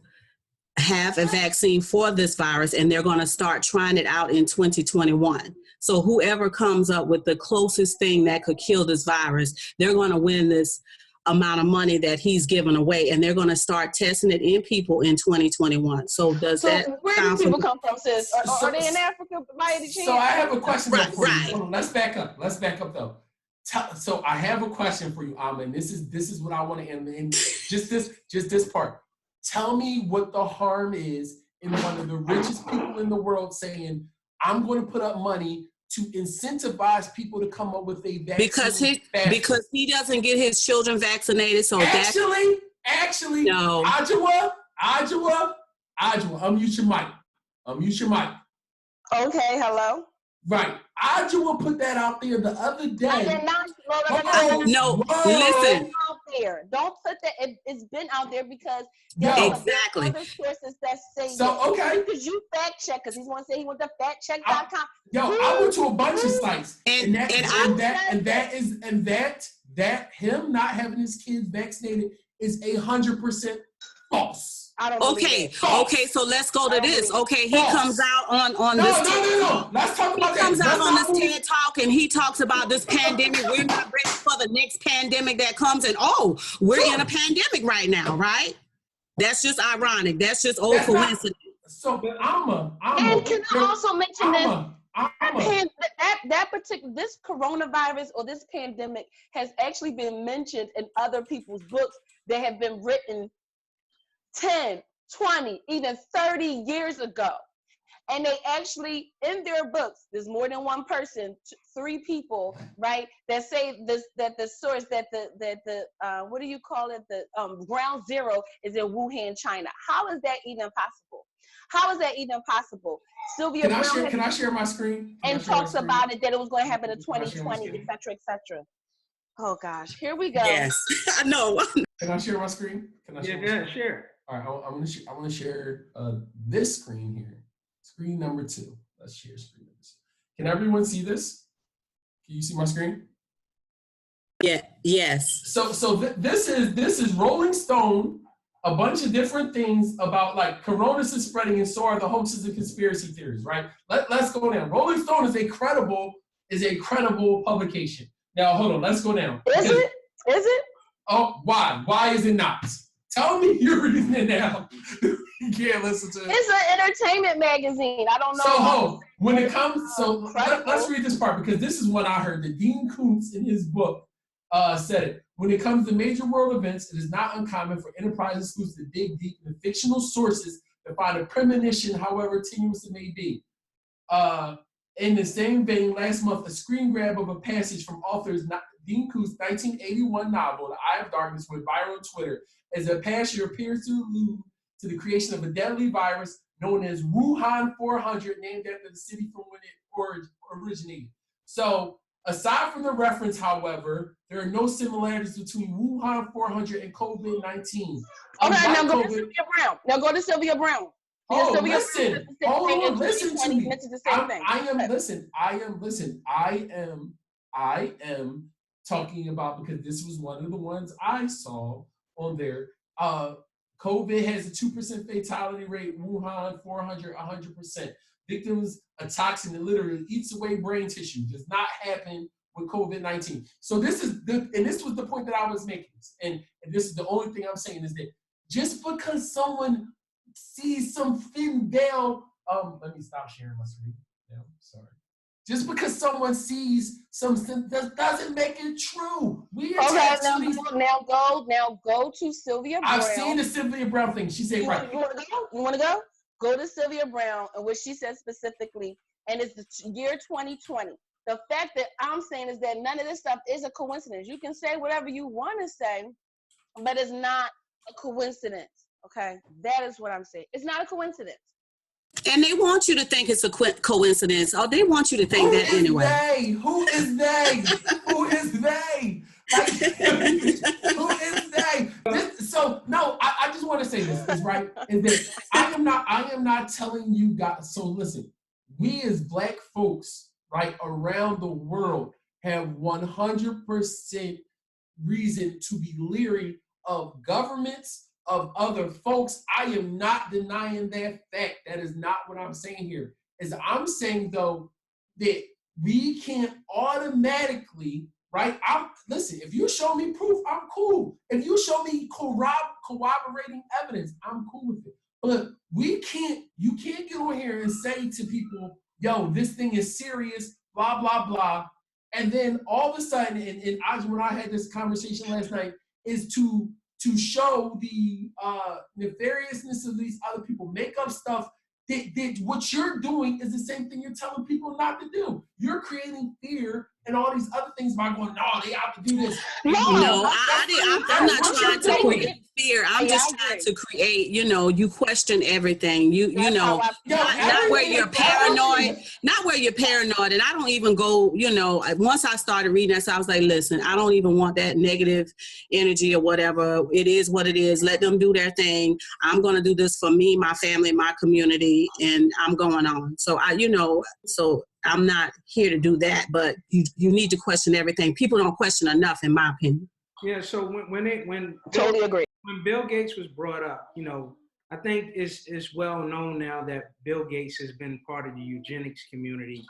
Speaker 4: have a vaccine for this virus, and they're going to start trying it out in 2021. So whoever comes up with the closest thing that could kill this virus, they're going to win this amount of money that he's given away, and they're going to start testing it in people in 2021. So where
Speaker 2: do people come from, sis? Are they in Africa by any chance?
Speaker 3: So I have a question for you.
Speaker 4: Right.
Speaker 3: Let's back up. Though. So I have a question for you, Alma, and this is what I want to end. And just this part. Tell me what the harm is in one of the richest people in the world saying, I'm going to put up money to incentivize people to come up with a vaccine
Speaker 4: because he doesn't get his children vaccinated. So
Speaker 3: actually,
Speaker 4: no.
Speaker 3: Ajwa, unmute your mic.
Speaker 2: Okay, hello.
Speaker 3: Right. Ajwa put that out there the other day.
Speaker 4: No, listen.
Speaker 2: Out there. Don't put that. It's been out there because
Speaker 4: exactly.
Speaker 2: Other sources that say because you fact check because he's want to say he went to factcheck.com.
Speaker 3: I went to a bunch of sites and that him not having his kids vaccinated is 100% false.
Speaker 4: Okay, so let's go to this. Okay, he comes out on this.
Speaker 3: No. Let's talk about that.
Speaker 4: He comes out on this TED Talk and he talks about this pandemic. We're not ready for the next pandemic that comes, and we're in a pandemic right now, right? That's just ironic. That's just coincidence.
Speaker 3: So Alma,
Speaker 2: and can I also mention this coronavirus or this pandemic has actually been mentioned in other people's books that have been written 10, 20, even 30 years ago. And they actually, in their books, there's more than one person, 3 people, right, that say this, that the source, that the what do you call it, the ground zero is in Wuhan, China. How is that even possible? How is that even possible? Sylvia Brown
Speaker 3: Can I share my screen?
Speaker 2: and talks about it, that it was going to happen in 2020, et cetera, et cetera. Oh gosh, here we go.
Speaker 4: Yes, I know.
Speaker 3: Can I share my screen? Can I share my screen?
Speaker 1: Sure.
Speaker 3: All right, I want to share this screen here. Screen number 2. Let's share screen number 2. Can everyone see this? Can you see my screen?
Speaker 4: Yeah. Yes.
Speaker 3: So this is Rolling Stone. A bunch of different things about like coronas is spreading and so are the hoaxes and conspiracy theories, right? Let's go down. Rolling Stone is a credible publication. Now hold on, let's go down.
Speaker 2: Is it?
Speaker 3: Oh, why? Why is it not? Tell me your reasoning now. You can't listen to it.
Speaker 2: It's an entertainment magazine. I don't know.
Speaker 3: So when it comes, let's read this part because this is what I heard. That Dean Koontz in his book said it. When it comes to major world events, it is not uncommon for enterprise sleuths to dig deep in fictional sources to find a premonition, however tenuous it may be. In the same vein, last month, a screen grab of a passage from author's Dean Koontz's 1981 novel, The Eye of Darkness, went viral on Twitter as a passage appears to allude to the creation of a deadly virus known as Wuhan 400, named after the city from when it originated. So, aside from the reference, however, there are no similarities between Wuhan 400 and COVID-19.
Speaker 2: Okay, now go to Sylvia Brown. Hold on, listen to me.
Speaker 3: I am talking about, because this was one of the ones I saw on there. COVID has a 2% fatality rate. Wuhan 400, 100%. Victims, a toxin that literally eats away brain tissue. Does not happen with COVID-19. So this was the point that I was making. And this is the only thing I'm saying is that just because someone sees some thin veil, let me stop sharing my screen. Yeah, sorry. Just because someone sees something doesn't make it true.
Speaker 2: Now go to Sylvia Brown.
Speaker 3: I've seen the Sylvia Brown thing. She said, right.
Speaker 2: You want to go? Go to Sylvia Brown, and what she said specifically, and it's the year 2020. The fact that I'm saying is that none of this stuff is a coincidence. You can say whatever you want to say, but it's not a coincidence. Okay, that is what I'm saying. It's not a coincidence.
Speaker 4: And they want you to think it's a coincidence. Oh, they want you to think that anyway.
Speaker 3: Who is they? Who is they? Like, who is they? I just want to say this, is right? Is that I am not telling you guys. So listen, we as Black folks, right, around the world have 100% reason to be leery of governments, of other folks. I am not denying that fact. That is not what I'm saying here. Is I'm saying though that we can't automatically, right? Listen, if you show me proof, I'm cool. If you show me corroborating evidence, I'm cool with it. But you can't get on here and say to people, yo, this thing is serious, blah, blah, blah. And then all of a sudden, when I had this conversation last night, is to show the nefariousness of these other people, make up stuff. What you're doing is the same thing you're telling people not to do. You're creating fear and all these other things by going, no, they have to do this.
Speaker 4: I'm not trying to create fear. I'm just trying to create, you question everything. Not where you're paranoid, and I don't even go, once I started reading that, so I was like, listen, I don't even want that negative energy or whatever. It is what it is. Let them do their thing. I'm going to do this for me, my family, my community, and I'm going on. So so I'm not here to do that, but you need to question everything. People don't question enough, in my opinion.
Speaker 1: Yeah. So when
Speaker 2: Totally agree.
Speaker 1: When Bill Gates was brought up, I think it's well known now that Bill Gates has been part of the eugenics community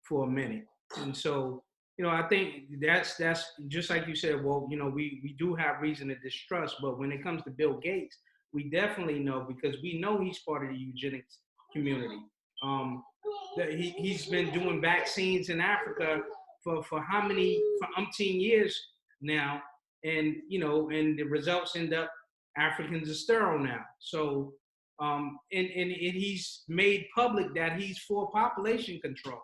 Speaker 1: for a minute, and so I think that's just like you said. Well, we do have reason to distrust, but when it comes to Bill Gates, we definitely know, because we know he's part of the eugenics community. That he's been doing vaccines in Africa for umpteen years now, and and the results end up Africans are sterile now. So And he's made public that he's for population control.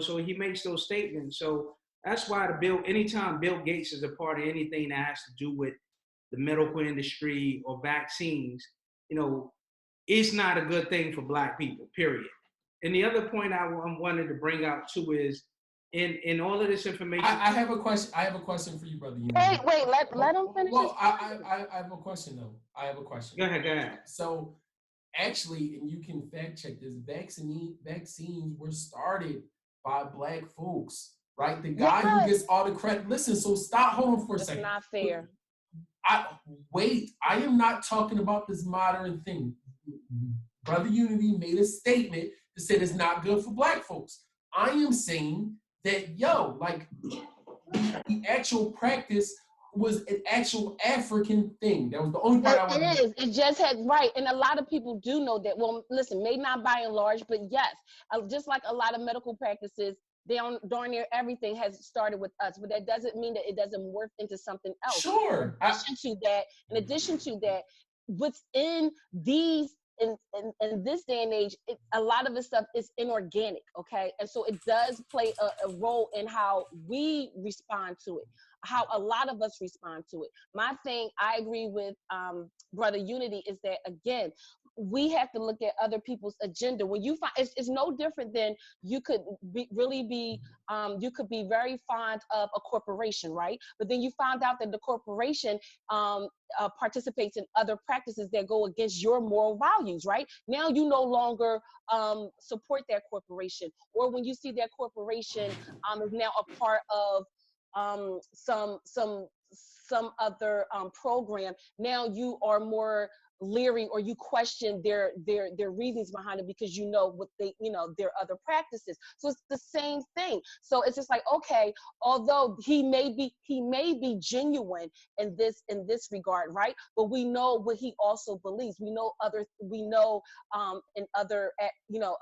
Speaker 1: So he makes those statements. So that's why anytime Bill Gates is a part of anything that has to do with the medical industry or vaccines, it's not a good thing for Black people, period. And the other point I wanted to bring out too is in all of this information.
Speaker 3: I have a question. I have a question for you, brother.
Speaker 2: Wait, let him finish.
Speaker 3: Well, I have a question though. I have a question.
Speaker 1: Go ahead.
Speaker 3: So actually, and you can fact check this, vaccines were started by Black folks, right? The guy who gets all the credit. Listen, so stop, hold on for a second.
Speaker 2: It's not fair.
Speaker 3: I am not talking about this modern thing. Brother Unity made a statement that said it's not good for Black folks. I am saying that, the actual practice was an actual African thing. That was the only part I wanted to.
Speaker 2: It just had, right. And a lot of people do know that. Well, listen, maybe not by and large, but yes, just like a lot of medical practices, darn near everything has started with us, but that doesn't mean that it doesn't morph into something else.
Speaker 3: Sure.
Speaker 2: In addition to that, what's in these in this day and age, a lot of this stuff is inorganic, okay? And so it does play a role in how we respond to it, how a lot of us respond to it. My thing, I agree with Brother Unity, is that, again, we have to look at other people's agenda. When you find, it's no different than you could be you could be very fond of a corporation, right? But then you found out that the corporation participates in other practices that go against your moral values, right? Now you no longer support that corporation. Or when you see that corporation is now a part of some other program, now you are more leery, or you question their reasons behind it, because what their other practices. So it's the same thing. So it's just like, okay, although he may be genuine in this regard, right? But we know what he also believes. We know in other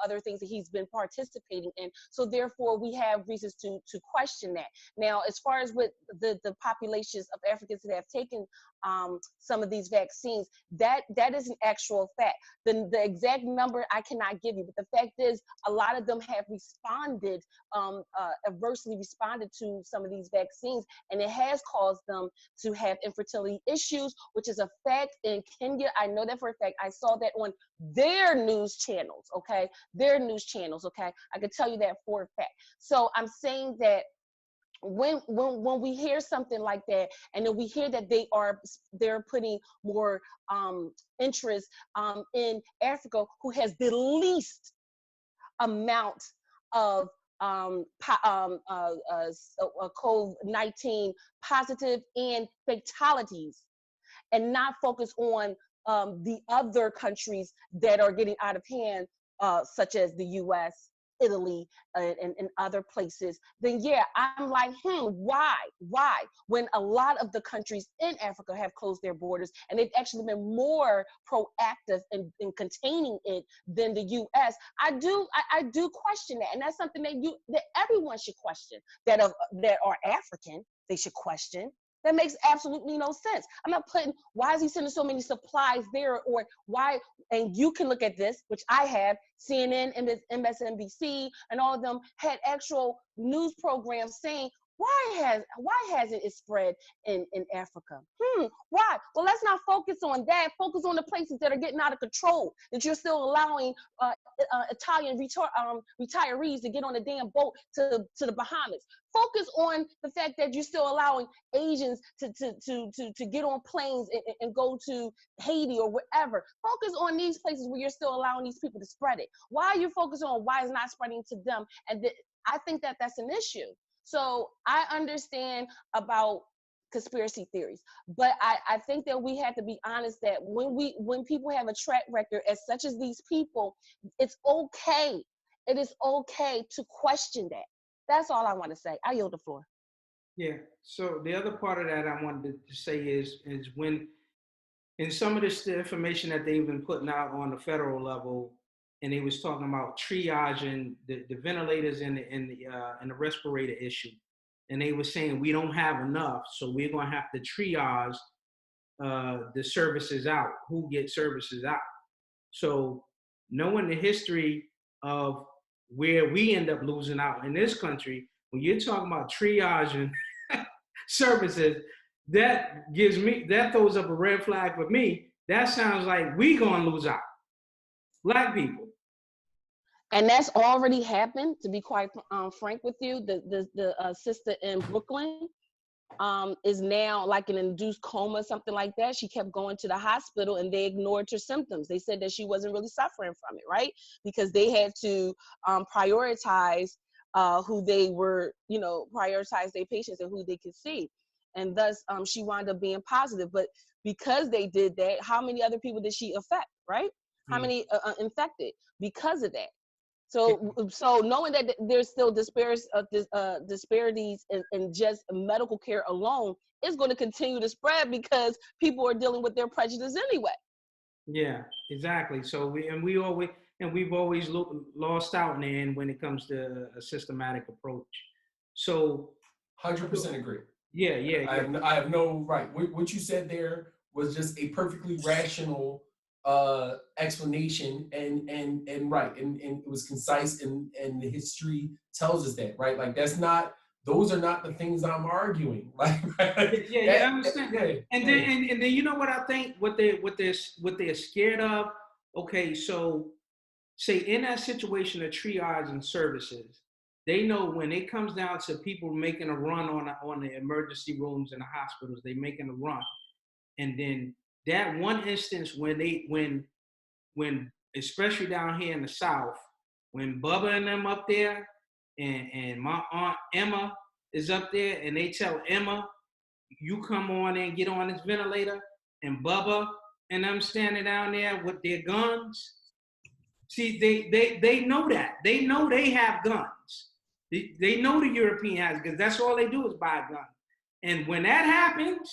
Speaker 2: other things that he's been participating in. So therefore we have reasons to question that. Now, as far as with the populations of Africans that have taken some of these vaccines, that is an actual fact. The exact number I cannot give you, but the fact is a lot of them have responded, adversely responded to some of these vaccines, and it has caused them to have infertility issues, which is a fact in Kenya. I know that for a fact. I saw that on their news channels, okay? Their news channels, okay? I can tell you that for a fact. So I'm saying that when we hear something like that, and then we hear that they're putting more interest in Africa, who has the least amount of COVID-19 positive and fatalities, and not focus on the other countries that are getting out of hand, such as the US, Italy, and other places, then yeah, I'm like, why? When a lot of the countries in Africa have closed their borders, and they've actually been more proactive in containing it than the US, I do question that, and that's something that everyone should question. That are African, they should question. That makes absolutely no sense. I'm not why is he sending so many supplies there, or why? And you can look at this, which I have, CNN, MSNBC, and all of them had actual news programs saying, why hasn't it spread in Africa? Why? Well, let's not focus on that. Focus on the places that are getting out of control, that you're still allowing Italian retirees to get on a damn boat to the Bahamas. Focus on the fact that you're still allowing Asians to get on planes and go to Haiti or wherever. Focus on these places where you're still allowing these people to spread it. Why are you focusing on why it's not spreading to them? And I think that that's an issue. So I understand about conspiracy theories, but I think that we have to be honest that when people have a track record as such as these people, it's okay. It is okay to question that. That's all I want to say. I yield the floor.
Speaker 1: Yeah. So the other part of that I wanted to say is when in some of this information that they've been putting out on the federal level, and they was talking about triaging the ventilators and the respirator issue, and they were saying we don't have enough, so we're gonna have to triage the services out, who gets services out. So knowing the history of where we end up losing out in this country, when you're talking about triage and services, that throws up a red flag for me. That sounds like we gonna lose out, black people.
Speaker 2: And that's already happened. To be quite frank with you, the sister in Brooklyn is now like an induced coma, something like that. She kept going to the hospital and they ignored her symptoms. They said that she wasn't really suffering from it, right? Because they had to prioritize who they were, prioritize their patients and who they could see. And thus, she wound up being positive. But because they did that, how many other people did she affect, right? How many infected because of that? So knowing that there's still disparities in just medical care alone is going to continue to spread because people are dealing with their prejudice anyway.
Speaker 1: Yeah, exactly. So we've always lost out in the end when it comes to a systematic approach. So
Speaker 3: 100% agree.
Speaker 1: Yeah, yeah,
Speaker 3: I
Speaker 1: yeah.
Speaker 3: have no right. What you said there was just a perfectly rational explanation and right and it was concise and the history tells us that, right? Like those are not the things I'm arguing. Like
Speaker 1: Yeah, I understand.
Speaker 3: Yeah,
Speaker 1: And then you know what I think what they're scared of. Okay, so say in that situation of triage and services, they know when it comes down to people making a run on the emergency rooms in the hospitals, they making a run, and then that one instance when especially down here in the South, when Bubba and them up there, and my aunt Emma is up there, and they tell Emma, you come on and get on this ventilator, and Bubba and them standing down there with their guns. See, they know that. They know they have guns. They know the European has guns. That's all they do is buy guns. And when that happens,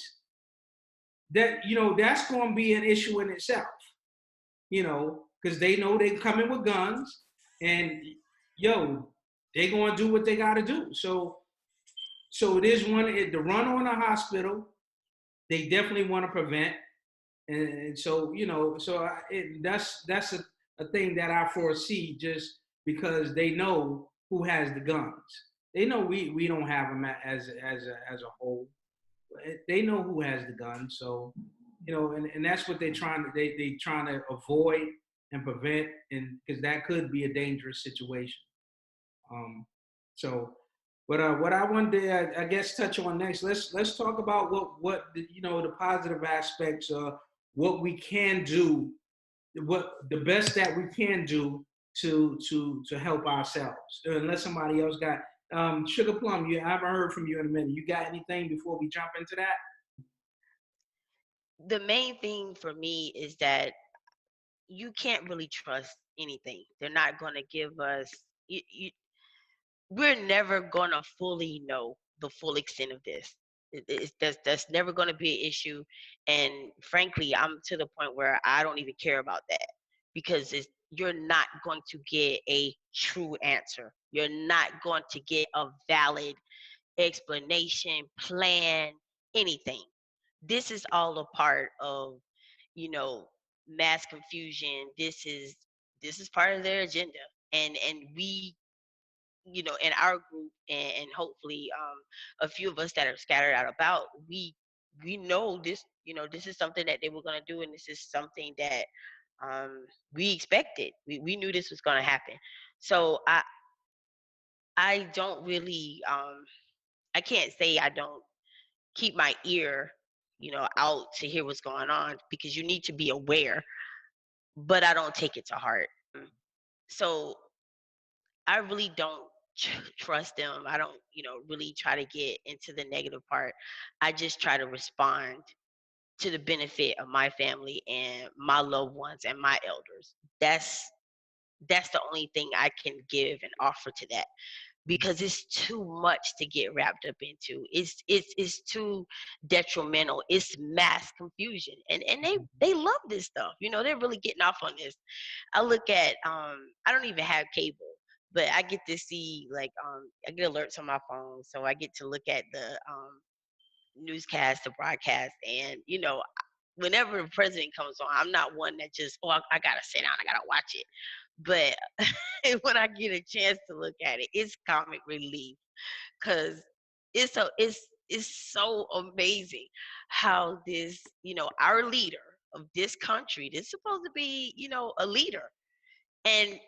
Speaker 1: that's going to be an issue in itself. Because they know they coming with guns, and they going to do what they got to do. So it is the run on a hospital. They definitely want to prevent, and so that's a thing that I foresee just because they know who has the guns. They know we don't have them as a whole. They know who has the guns, so and that's what they're trying to avoid and prevent, and because that could be a dangerous situation. Um, so, but what I wanted to, I guess, touch on next. Let's talk about what the positive aspects of what we can do, what the best that we can do to help ourselves. Unless somebody else got Sugar Plum, I haven't heard from you in a minute. You got anything before we jump into that?
Speaker 5: The main thing for me is that you can't really trust anything. They're not going to give us. We're never going to fully know the full extent of this. That's never going to be an issue, and frankly, I'm to the point where I don't even care about that because you're not going to get a true answer. You're not going to get a valid explanation, plan, anything. This is all a part of, you know, mass confusion. This is part of their agenda, and we, in our group, and hopefully a few of us that are scattered out about, we know this. This is something that they were going to do, and this is something that we expected. We knew this was going to happen. So I don't really I can't say I don't keep my ear, out to hear what's going on, because you need to be aware, but I don't take it to heart. So I really don't trust them. I don't, really try to get into the negative part. I just try to respond to the benefit of my family and my loved ones and my elders. That's the only thing I can give and offer to that, because it's too much to get wrapped up into. It's too detrimental. It's mass confusion, and they love this stuff. They're really getting off on this. I look at I don't even have cable, but I get to see, like, I get alerts on my phone, so I get to look at the newscast, the broadcast, and whenever the president comes on, I'm not one that just, oh, I gotta sit down, I gotta watch it. But when I get a chance to look at it, it's comic relief because it's so amazing how this, our leader of this country, this is supposed to be, a leader, and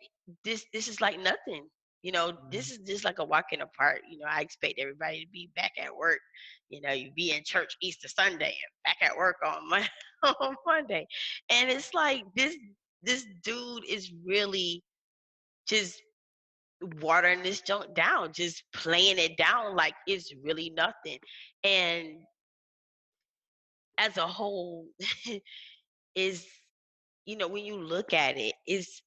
Speaker 5: this is like nothing. This is just like a walk in the park. I expect everybody to be back at work. You be in church Easter Sunday and back at work on on Monday, and it's like this dude is really just watering this junk down, just playing it down like it's really nothing. And as a whole, is when you look at it, is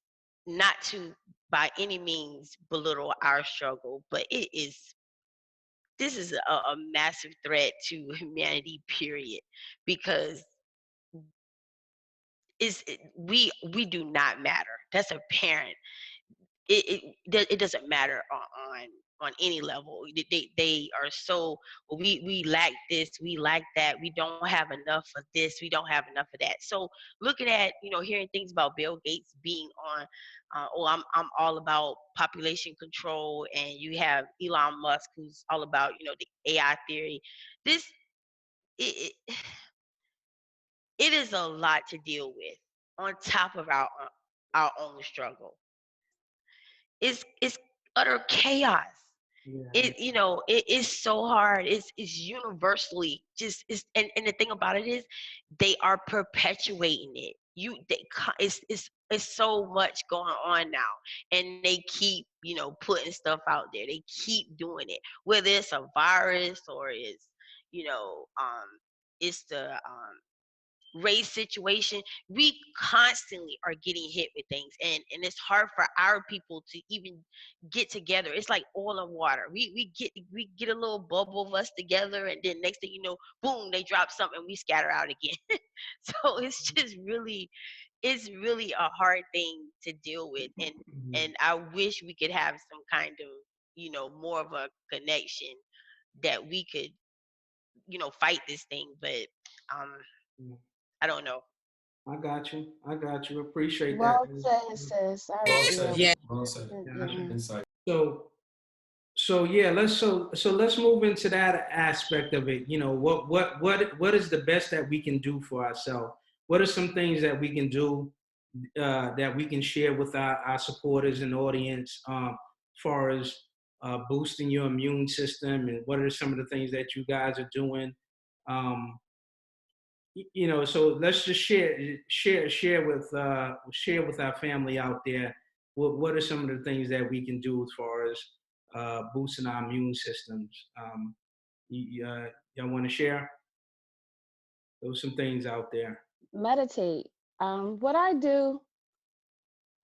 Speaker 5: not to by any means belittle our struggle, but this is a massive threat to humanity, period, because we do not matter. That's apparent. It doesn't matter on any level. They are so, we lack this, we lack that, we don't have enough of this, we don't have enough of that. So looking at, hearing things about Bill Gates being on, I'm all about population control, and you have Elon Musk who's all about, the AI theory. This it it is a lot to deal with on top of our own struggle. It's utter chaos.
Speaker 1: Yeah.
Speaker 5: It is so hard. It's universally just, and the thing about it is they are perpetuating it. It's so much going on now, and they keep putting stuff out there. They keep doing it, whether it's a virus or you know um it's the race situation. We constantly are getting hit with things, and it's hard for our people to even get together. It's like oil and water. We get a little bubble of us together, and then next thing you know, boom, they drop something and we scatter out again. So it's really a hard thing to deal with, and I wish we could have some kind of more of a connection that we could fight this thing. But um
Speaker 1: Mhm.
Speaker 5: I don't know.
Speaker 1: I got you. I got you. Appreciate that.
Speaker 2: Well said, sis.
Speaker 3: Well
Speaker 2: Yeah,
Speaker 3: said.
Speaker 4: Yeah.
Speaker 3: Well said.
Speaker 1: Gotcha.
Speaker 2: yeah.
Speaker 3: Insight.
Speaker 1: So so yeah, let's move into that aspect of it. What is the best that we can do for ourselves? What are some things that we can do that we can share with our supporters and audience, as far as boosting your immune system, and what are some of the things that you guys are doing? Um, so let's just share with our family out there. What are some of the things that we can do as far as boosting our immune systems? Y'all want to share? Those some things out there.
Speaker 2: Meditate. What I do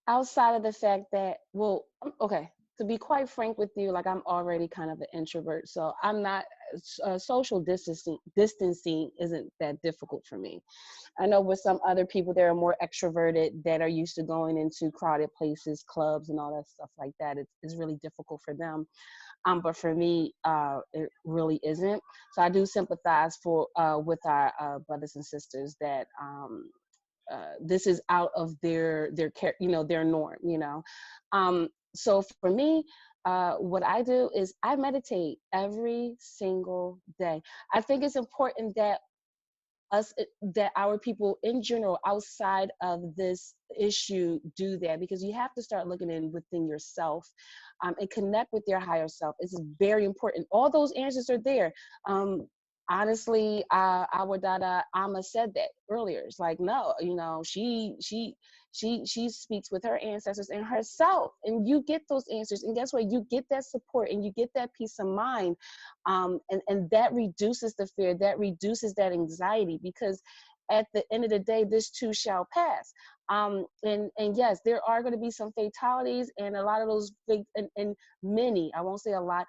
Speaker 2: outside of the fact that, well, okay, to be quite frank with you, like I'm already kind of an introvert, so I'm not, social distancing isn't that difficult for me. I know with some other people that are more extroverted, that are used to going into crowded places, clubs and all that stuff like that, it's really difficult for them. But for me, it really isn't. So I do sympathize for with our brothers and sisters that this is out of their norm. So for me, what I do is I meditate every single day. I think it's important that that our people in general outside of this issue do that, because you have to start looking in within yourself, and connect with your higher self. It's very important. All those answers are there. Honestly, our dada Amma said that earlier. It's like, no, she speaks with her ancestors and herself, and you get those answers, and guess what, you get that support and you get that peace of mind. And that reduces the fear, that reduces that anxiety, because at the end of the day, this too shall pass. And yes, there are going to be some fatalities, and a lot of those and many, I won't say a lot,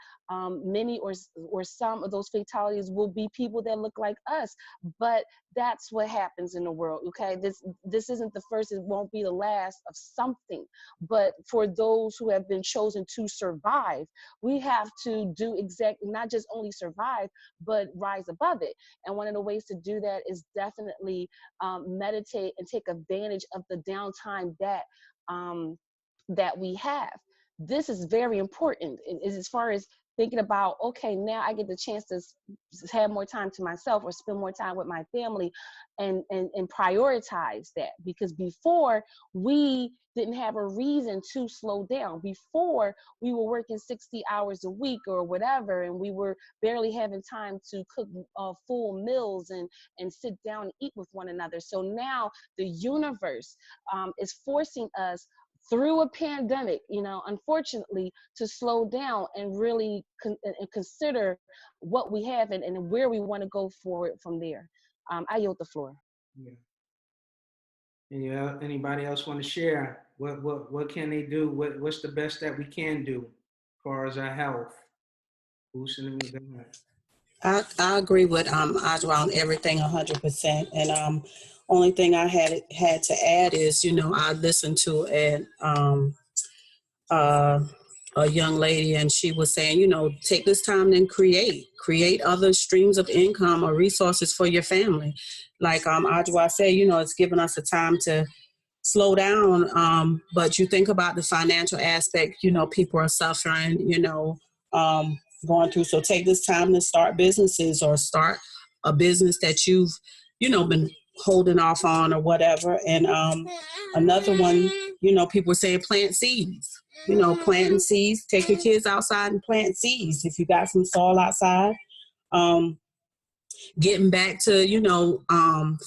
Speaker 2: many or some of those fatalities will be people that look like us. But that's what happens in the world. Okay, this isn't the first, it won't be the last of something. But for those who have been chosen to survive, we have to do exactly, not just only survive, but rise above it. And one of the ways to do that is definitely meditate and take advantage of the downtime that we have. This is very important, as far as thinking about, okay, now I get the chance to have more time to myself or spend more time with my family, and prioritize that. Because before, we didn't have a reason to slow down. Before, we were working 60 hours a week or whatever, and we were barely having time to cook full meals and sit down and eat with one another. So now the universe is forcing us through a pandemic, unfortunately, to slow down and really consider what we have, and where we want to go forward from there. I yield the floor.
Speaker 1: Yeah. Anybody else want to share? What can they do? What's the best that we can do as far as our health? Boosting them.
Speaker 4: I agree with Ajwa on everything 100%. And only thing I had to add is, I listened to uh, a young lady, and she was saying, take this time and create other streams of income or resources for your family. Like Ajwa said, it's given us a time to slow down. But you think about the financial aspect, people are suffering, going through. So take this time to start businesses, or start a business that you've, been holding off on or whatever. And another one, people are saying plant seeds, planting seeds, take your kids outside and plant seeds. If you got some soil outside, getting back to,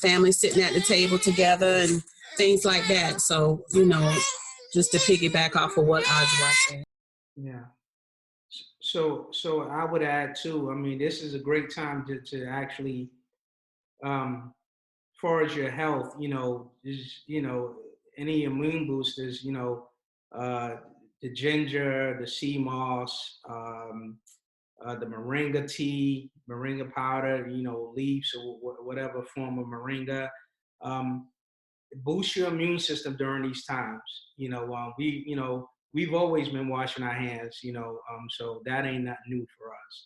Speaker 4: family sitting at the table together and things like that. So, just to piggyback off of what Ajwa said.
Speaker 1: Yeah. So I would add too. I mean, this is a great time to actually, far as your health, any immune boosters, uh, the ginger, the sea moss, the moringa tea, moringa powder, leaves or whatever form of moringa. Um, Boost your immune system during these times. We've always been washing our hands, so that ain't nothing new for us.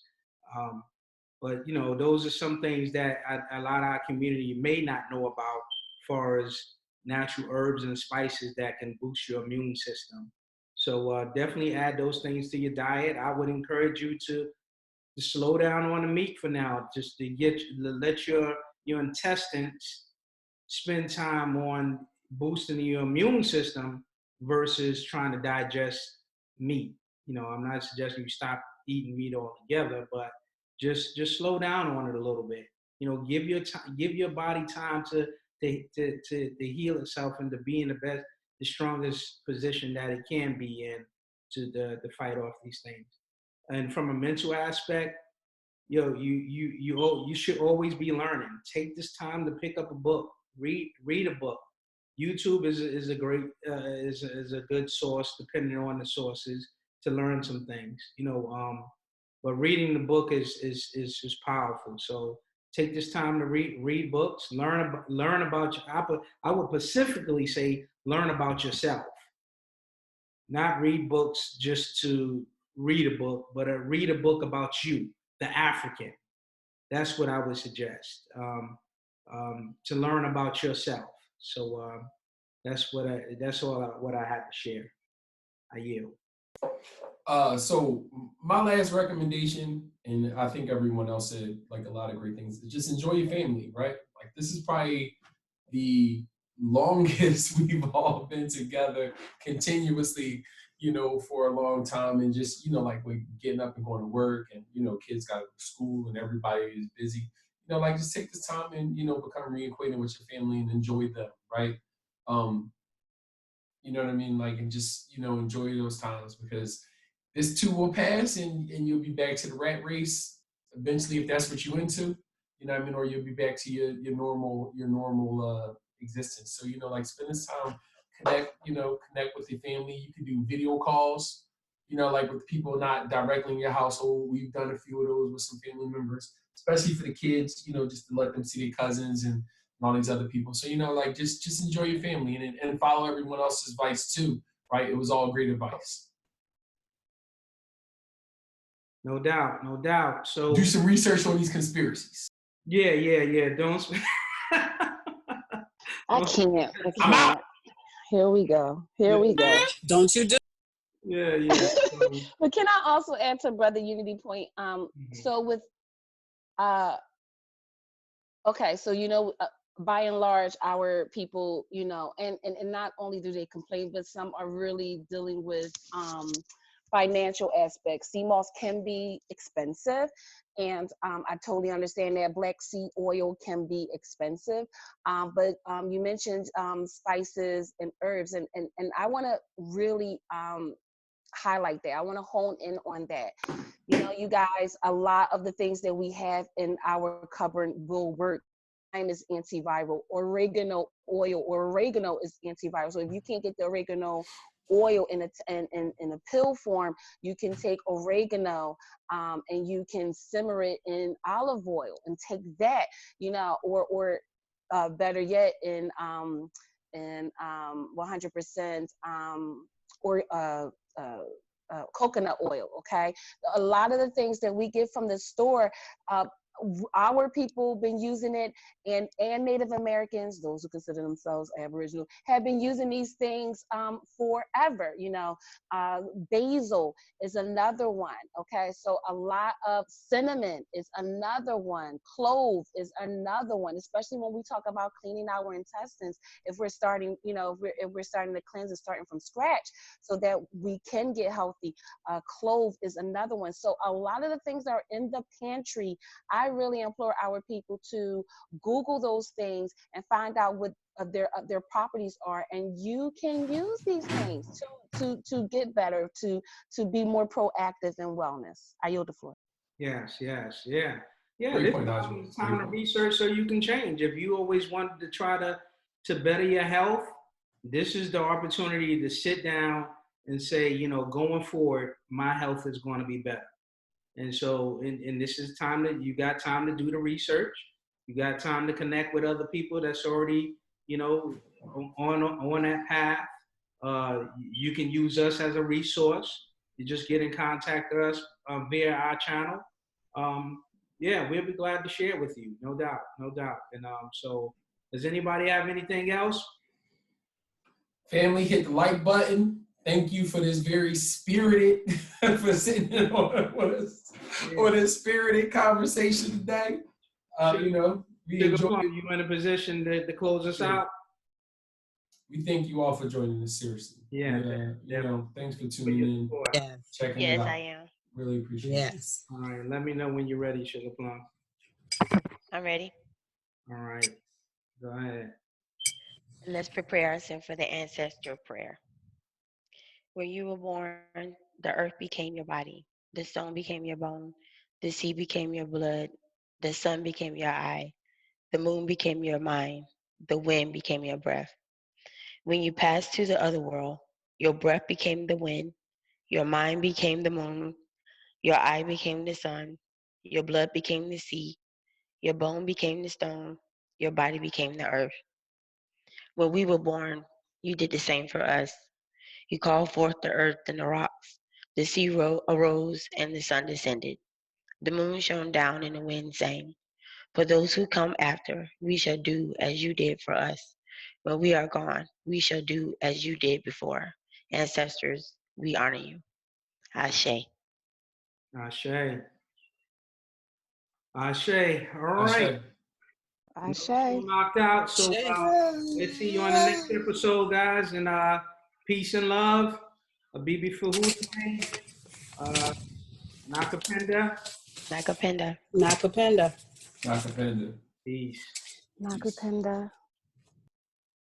Speaker 1: But those are some things that a lot of our community may not know about, as far as natural herbs and spices that can boost your immune system. So definitely add those things to your diet. I would encourage you to slow down on the meat for now, just to let your intestines spend time on boosting your immune system versus trying to digest meat. I'm not suggesting you stop eating meat altogether, but just slow down on it a little bit. Give your body time to heal itself and to be in the strongest position that it can be in to fight off these things. And from a mental aspect, you should always be learning. Take this time to pick up a book, read a book. YouTube is a great is a good source, depending on the sources, to learn some things. But reading the book is powerful. So take this time to read books, learn about I would specifically say learn about yourself. Not read books just to read a book, but read a book about you, the African. That's what I would suggest, to learn about yourself. So that's all what I had to share. I yield.
Speaker 3: So my last recommendation, and I think everyone else said like a lot of great things, is just enjoy your family, right? Like this is probably the longest we've all been together continuously, for a long time. And just, like we're getting up and going to work, and, kids got to go to school and everybody is busy. Like just take this time and, become reacquainted with your family and enjoy them, right? You know what I mean? Like, and just, enjoy those times, because this too will pass, and you'll be back to the rat race eventually, if that's what you're into, you know what I mean? Or you'll be back to your normal existence. So, like spend this time, connect with your family. You can do video calls, like with people not directly in your household. We've done a few of those with some family members, especially for the kids, just to let them see their cousins and all these other people. So, like just enjoy your family and follow everyone else's advice too, right? It was all great advice.
Speaker 1: No doubt, no doubt. So
Speaker 3: do some research on these conspiracies.
Speaker 1: Yeah. Don't.
Speaker 2: I can't.
Speaker 3: I'm out.
Speaker 2: Here we go.
Speaker 4: Don't you do?
Speaker 1: Yeah.
Speaker 2: But can I also add to Brother Unity point? So with, okay, so by and large, our people, and not only do they complain, but some are really dealing with financial aspects. Sea moss can be expensive, and I totally understand that. Black seed oil can be expensive, but you mentioned spices and herbs, and I want to really highlight that. I want to hone in on that. You guys, a lot of the things that we have in our cupboard will work. Is antiviral. Oregano oil or oregano is antiviral. So if you can't get the oregano oil in a pill form, you can take oregano and you can simmer it in olive oil and take that, or better yet in 100% or coconut oil. Okay, a lot of the things that we get from the store, our people been using it, and Native Americans, those who consider themselves Aboriginal, have been using these things forever. Basil is another one. Okay, so a lot of cinnamon is another one. Clove is another one, especially when we talk about cleaning our intestines. If we're starting, if we're starting to cleanse and starting from scratch, so that we can get healthy. Clove is another one. So a lot of the things that are in the pantry, I really implore our people to Google those things and find out what their properties are, and you can use these things to get better, to be more proactive in wellness. I yield the floor.
Speaker 1: Yes. Yeah.
Speaker 3: Great
Speaker 1: This
Speaker 3: point,
Speaker 1: is
Speaker 3: Najma.
Speaker 1: time to research so you can change. If you always wanted to try to better your health, this is the opportunity to sit down and say, going forward, my health is going to be better. And so, and this is you got time to do the research. You got time to connect with other people that's already, on that path. You can use us as a resource. You just get in contact with us via our channel. We'll be glad to share with you, no doubt. And so, does anybody have anything else?
Speaker 3: Family, hit the like button. Thank you for this very spirited, for sitting in on this spirited conversation today. We enjoy it.
Speaker 1: You in a position to close us out?
Speaker 3: We thank you all for joining us, seriously.
Speaker 1: Yeah.
Speaker 3: Thanks for tuning in.
Speaker 4: Yes.
Speaker 3: Checking it out.
Speaker 5: Yes, I am.
Speaker 3: Really appreciate it.
Speaker 4: Yes.
Speaker 1: All right. Let me know when you're ready, Sugar Plum.
Speaker 5: I'm ready.
Speaker 1: All right. Go ahead.
Speaker 5: Let's prepare ourselves for the ancestral prayer. When you were born, the earth became your body, the stone became your bone, the sea became your blood, the sun became your eye, the moon became your mind, the wind became your breath. When you passed to the other world, your breath became the wind, your mind became the moon, your eye became the sun, your blood became the sea, your bone became the stone, your body became the earth. When we were born, you did the same for us. You called forth the earth and the rocks. The sea arose and the sun descended. The moon shone down and the wind sang. For those who come after, we shall do as you did for us. When we are gone, we shall do as you did before. Ancestors, we honor you. Ashe.
Speaker 1: Ashe. All right.
Speaker 2: Ashe.
Speaker 1: Knocked out. So we'll see you on the next episode, guys. And peace and love. Bibi Fuhuti. Nakapenda.
Speaker 5: Nakapenda.
Speaker 4: Nakapenda.
Speaker 3: Nakapenda.
Speaker 1: Peace.
Speaker 2: Nakupenda.